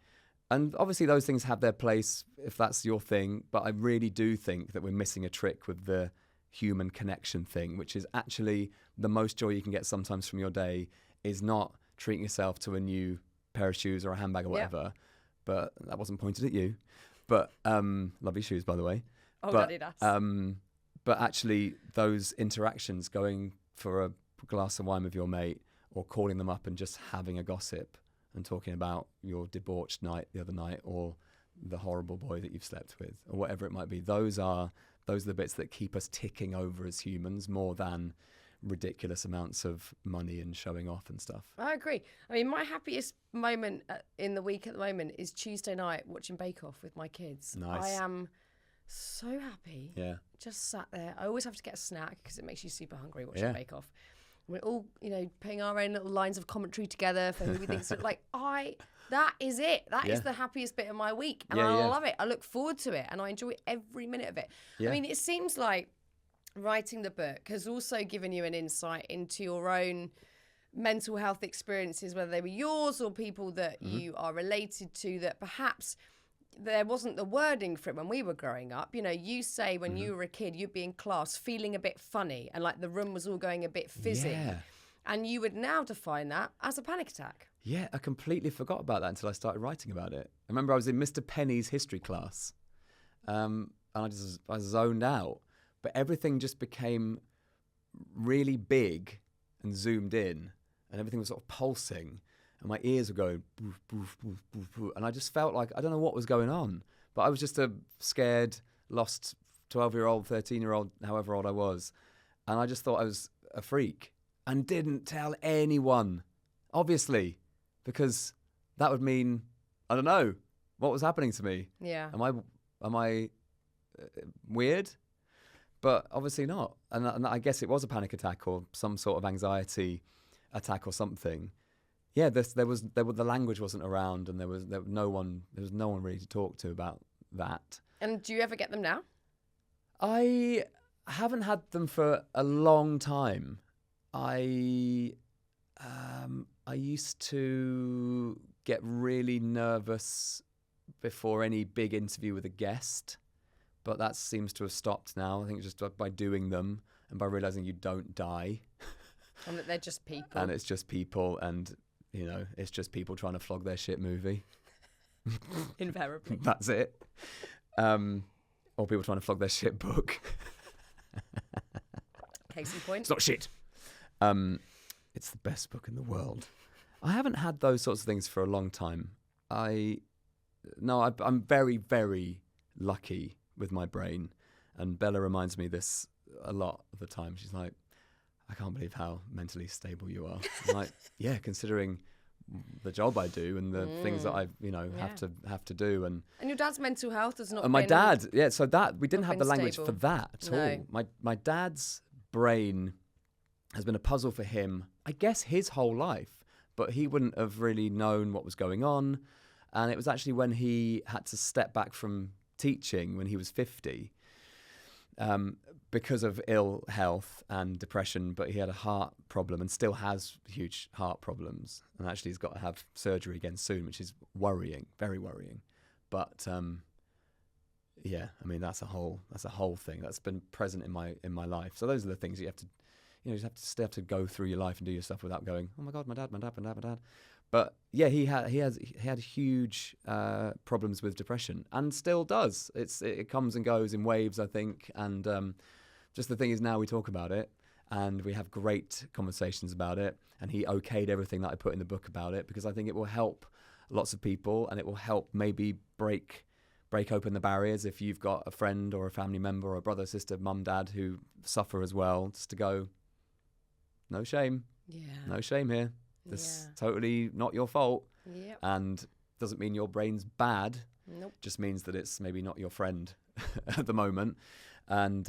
And obviously those things have their place if that's your thing, but I really do think that we're missing a trick with the human connection thing, which is actually the most joy you can get sometimes from your day is not treating yourself to a new pair of shoes or a handbag or whatever. But that wasn't pointed at you. But lovely shoes, by the way. Oh, Adidas. But actually those interactions, going for a glass of wine with your mate or calling them up and just having a gossip and talking about your debauched night the other night or the horrible boy that you've slept with or whatever it might be. Those are the bits that keep us ticking over as humans more than ridiculous amounts of money and showing off and stuff. I agree. I mean, my happiest moment in the week at the moment is Tuesday night watching Bake Off with my kids. Nice. I am so happy. Yeah. Just sat there. I always have to get a snack because it makes you super hungry watching Bake Off. We're all, putting our own little lines of commentary together for who we think. So, that is it. That is the happiest bit of my week. And I love it. I look forward to it. And I enjoy every minute of it. Yeah. I mean, it seems like writing the book has also given you an insight into your own mental health experiences, whether they were yours or people that you are related to, that perhaps there wasn't the wording for it when we were growing up. You say when you were a kid, you'd be in class feeling a bit funny and like the room was all going a bit fizzy. Yeah. And you would now define that as a panic attack. Yeah, I completely forgot about that until I started writing about it. I remember I was in Mr. Penny's history class and I zoned out. But everything just became really big and zoomed in and everything was sort of pulsing. And my ears were going, boof, boof, boof, boof, boof. And I just felt like, I don't know what was going on, but I was just a scared, lost 12-year-old, 13-year-old, however old I was. And I just thought I was a freak. and didn't tell anyone, obviously, because that would mean, I don't know, what was happening to me. Yeah. Am I weird? But obviously not. And I guess it was a panic attack or some sort of anxiety attack or something. Yeah, the language wasn't around, and there was no one really to talk to about that. And do you ever get them now? I haven't had them for a long time. I used to get really nervous before any big interview with a guest, but that seems to have stopped now. I think just by doing them and by realizing you don't die. And that they're just people. And it's just people, and it's just people trying to flog their shit movie. Invariably. That's it. Or people trying to flog their shit book. Case in point. It's not shit. It's the best book in the world. I haven't had those sorts of things for a long time. I'm very, very lucky with my brain. And Bella reminds me this a lot of the time. She's like, I can't believe how mentally stable you are. I'm like, yeah, considering the job I do and the things that I have to do. And your dad's mental health has not and my dad, yeah, so that we didn't have the language stable. for that at all. My dad's brain has been a puzzle for him, I guess, his whole life, but he wouldn't have really known what was going on. And it was actually when he had to step back from teaching when he was 50, because of ill health and depression, but he had a heart problem and still has huge heart problems. And actually he's got to have surgery again soon, which is worrying, very worrying. But yeah, I mean, that's a whole thing that's been present in my life. So those are the things you have to, you have to go through your life and do your stuff without going, oh my God, my dad. But yeah, he had huge problems with depression and still does. It comes and goes in waves, I think. And just the thing is, now we talk about it and we have great conversations about it. And he okayed everything that I put in the book about it, because I think it will help lots of people, and it will help maybe break open the barriers if you've got a friend or a family member or a brother, sister, mum, dad who suffer as well, just to go, no shame. Yeah. No shame here. This totally not your fault. Yep. And doesn't mean your brain's bad. Nope. Just means that it's maybe not your friend at the moment. And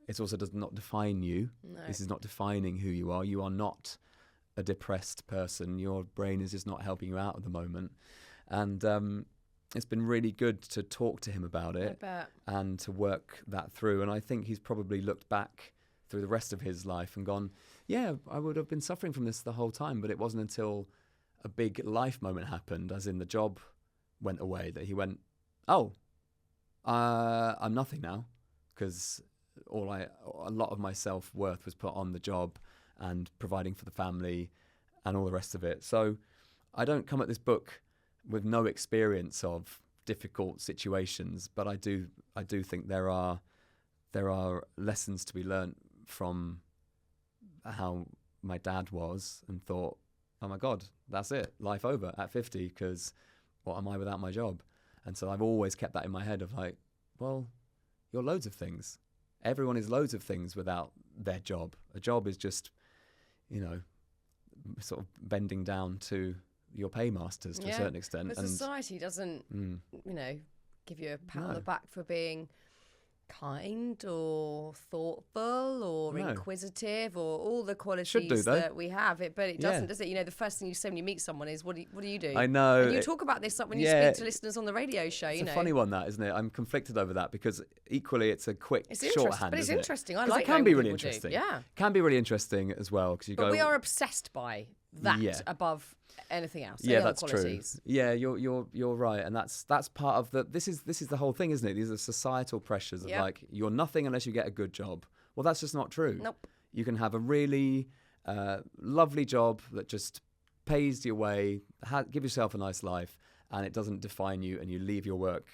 it also does not define you. No. This is not defining who you are. You are not a depressed person. Your brain is just not helping you out at the moment. And it's been really good to talk to him about it and to work that through. And I think he's probably looked back through the rest of his life and gone, yeah, I would have been suffering from this the whole time, but it wasn't until a big life moment happened, as in the job went away, that he went, oh, I'm nothing now, because a lot of my self-worth was put on the job and providing for the family and all the rest of it. So I don't come at this book with no experience of difficult situations, but I do think there are lessons to be learnt from how my dad was, and thought, oh my God, that's it, life over at 50, because what am I without my job? And so I've always kept that in my head of like, well, you're loads of things. Everyone is loads of things without their job. A job is just, sort of bending down to your paymasters to a certain extent. But society doesn't, give you a pat on the back for being kind or thoughtful or inquisitive or all the qualities that we have. But it doesn't, does it? The first thing you say when you meet someone is, what do you do? I know. And you talk about this when you speak to listeners on the radio show. It's a funny one, that, isn't it? I'm conflicted over that, because equally it's a quick shorthand. But it's interesting. I like it. Can be really interesting. Yeah. Can be really interesting as well. But we are obsessed by that above anything else. Yeah, that's true. Yeah, you're right, and that's part of the. This is the whole thing, isn't it? These are societal pressures of like, you're nothing unless you get a good job. Well, that's just not true. Nope. You can have a really lovely job that just pays your way, give yourself a nice life, and it doesn't define you. And you leave your work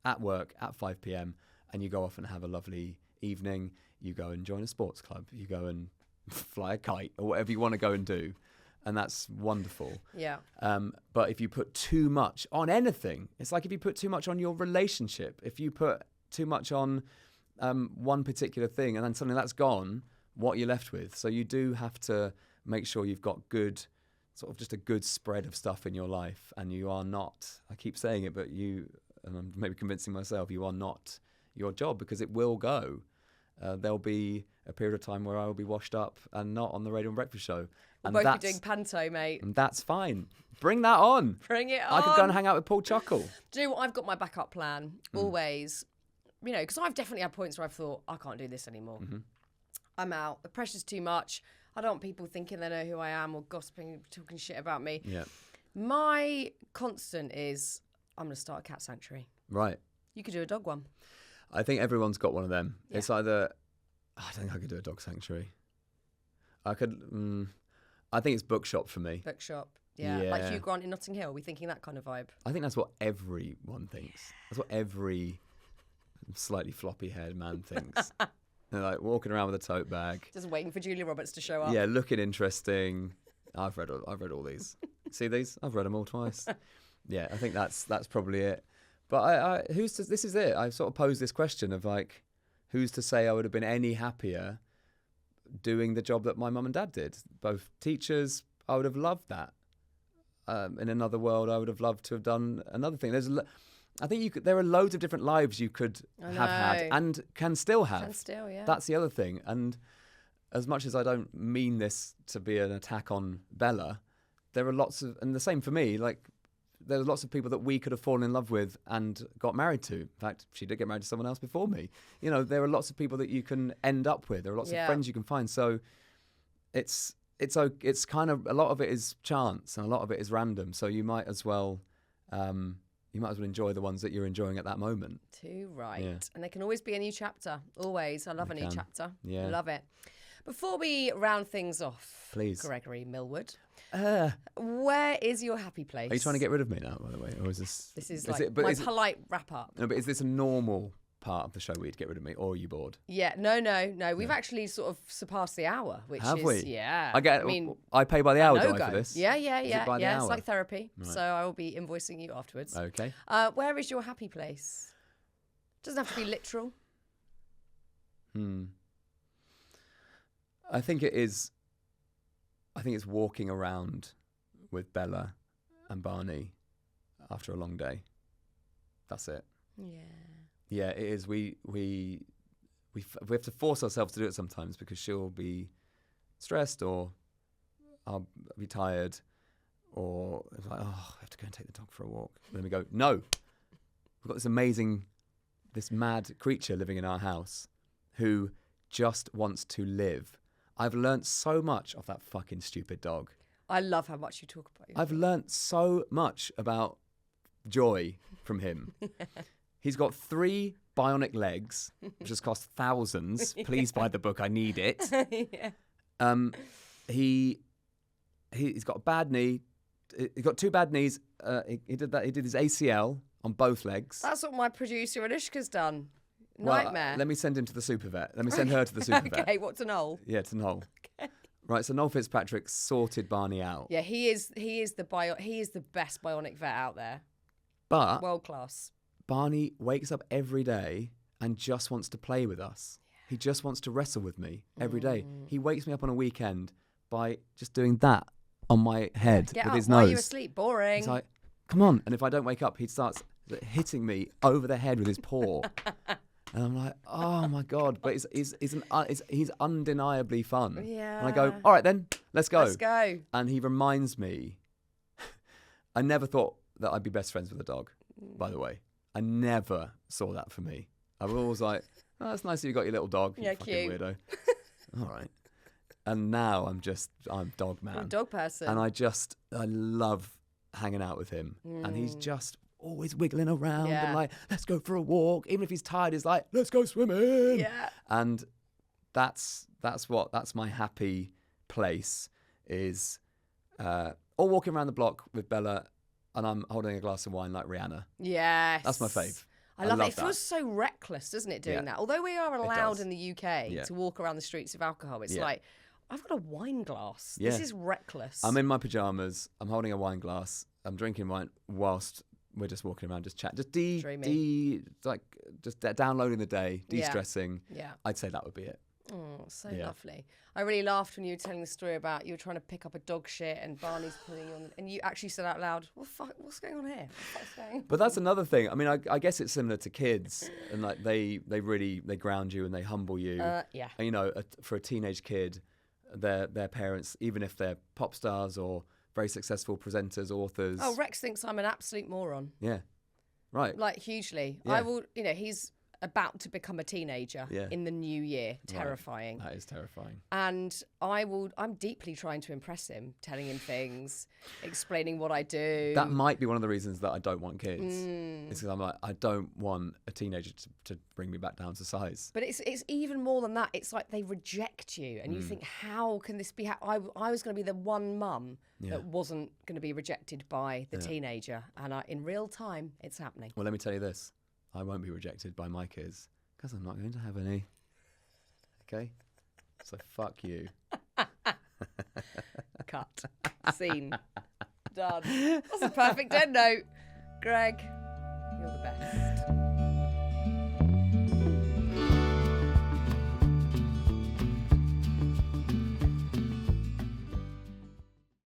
at 5 p.m. and you go off and have a lovely evening. You go and join a sports club. You go and fly a kite or whatever you want to go and do. And that's wonderful. Yeah. But if you put too much on anything, it's like if you put too much on your relationship, if you put too much on one particular thing and then suddenly that's gone, what you're left with. So you do have to make sure you've got good, sort of just a good spread of stuff in your life, and you are not, I keep saying it, but and I'm maybe convincing myself, you are not your job, because it will go. There'll be a period of time where I will be washed up and not on the Radio and Breakfast Show. We'll both be doing panto, mate. And that's fine. Bring that on. Bring it on. I could go and hang out with Paul Chuckle. Do you know what? I've got my backup plan, always. You know, because I've definitely had points where I've thought, I can't do this anymore. Mm-hmm. I'm out. The pressure's too much. I don't want people thinking they know who I am or gossiping, talking shit about me. Yeah. My constant is, I'm going to start a cat sanctuary. Right. You could do a dog one. I think everyone's got one of them. Yeah. It's either, I don't think I could do a dog sanctuary. I could, I think it's bookshop for me. Bookshop. Yeah. Like Hugh Grant in Notting Hill. Are we thinking that kind of vibe? I think that's what everyone thinks. That's what every slightly floppy haired man thinks. They're like walking around with a tote bag. Just waiting for Julia Roberts to show up. Yeah, looking interesting. I've read all these. See these? I've read them all twice. Yeah, I think that's probably it. But this is it. I've sort of posed this question of like, who's to say I would have been any happier doing the job that my mum and dad did? Both teachers. I would have loved that. In another world, I would have loved to have done another thing. I think there are loads of different lives you could have had and can still have. Can still, yeah. That's the other thing. And as much as I don't mean this to be an attack on Bella, there are lots of, and the same for me, like there are lots of people that we could have fallen in love with and got married to. In fact, she did get married to someone else before me. You know, there are lots of people that you can end up with. There are lots of friends you can find. So it's kind of, a lot of it is chance and a lot of it is random. So you might as well enjoy the ones that you're enjoying at that moment. Too right. Yeah. And there can always be a new chapter. Always. I love a new chapter. Yeah. Love it. Before we round things off, please, Gregory Millwood, where is your happy place? Are you trying to get rid of me now, by the way? Or is this... This is like my polite wrap-up. No, but is this a normal part of the show where you'd get rid of me, or are you bored? Yeah, no. We've actually sort of surpassed the hour, which Have we? Yeah. I pay by the hour, do I, for this? Yeah. It's like therapy. Right. So I will be invoicing you afterwards. Okay. Where is your happy place? Doesn't have to be literal. I think it's walking around with Bella and Barney after a long day. That's it. Yeah. Yeah, it is. We have to force ourselves to do it sometimes because she'll be stressed or I'll be tired or it's like, I have to go and take the dog for a walk. And then we go, no, we've got this mad creature living in our house who just wants to live. I've learnt so much of that fucking stupid dog. I love how much you talk about it. I've learnt so much about joy from him. He's got 3 bionic legs, which has cost thousands. Please buy the book. I need it. Yeah. He's got a bad knee. He's got 2 bad knees. He did his ACL on both legs. That's what my producer Anushka's done. Nightmare. Well, let me send him to the super vet. Let me send her to the super vet. Okay, what, to Noel? Yeah, to Noel. Okay. Right, so Noel Fitzpatrick sorted Barney out. Yeah, he is the best bionic vet out there. But world class. Barney wakes up every day and just wants to play with us. Yeah. He just wants to wrestle with me every day. He wakes me up on a weekend by just doing that on my head with his nose. Why are you asleep? Boring. He's like, come on. And if I don't wake up, he starts hitting me over the head with his paw. And I'm like, oh my God. But he's undeniably fun. Yeah. And I go, all right then, let's go. Let's go. And he reminds me, I never thought that I'd be best friends with a dog, by the way. I never saw that for me. I was always like, oh, it's nice that you got your little dog. Yeah, you fucking cute. Weirdo. All right. And now I'm dog man. You're a dog person. And I love hanging out with him. And he's just always wiggling around and like, let's go for a walk. Even if he's tired, he's like, let's go swimming. Yeah. And that's my happy place is all walking around the block with Bella and I'm holding a glass of wine like Rihanna. Yes. That's my fave. I love it. It feels so reckless, doesn't it, doing that? Although we are allowed in the UK to walk around the streets with alcohol, it's like, I've got a wine glass. Yeah. This is reckless. I'm in my pajamas. I'm holding a wine glass. I'm drinking wine whilst we're just walking around, just chatting, just downloading the day, de-stressing. Yeah. I'd say that would be it. Oh, so lovely. I really laughed when you were telling the story about you were trying to pick up a dog shit and Barney's pulling you on, and you actually said out loud, what's going on here? What's going on? But that's another thing. I mean, I guess it's similar to kids, and like they ground you and they humble you. Yeah. And, you know, for a teenage kid, their parents, even if they're pop stars or very successful presenters, authors. Oh, Rex thinks I'm an absolute moron. Yeah. Right. Like, hugely. Yeah. I will, you know, he's about to become a teenager in the new year. Terrifying. Right. That is terrifying. And I'm deeply trying to impress him, telling him things, explaining what I do. That might be one of the reasons that I don't want kids. It's because I'm like, I don't want a teenager to bring me back down to size. But it's even more than that. It's like they reject you, and you think, how can this be? I was going to be the one mum that wasn't going to be rejected by the teenager, and in real time, it's happening. Well, let me tell you this. I won't be rejected by my kids because I'm not going to have any. Okay? So fuck you. Cut. Scene. Done. That's a perfect end note. Greg.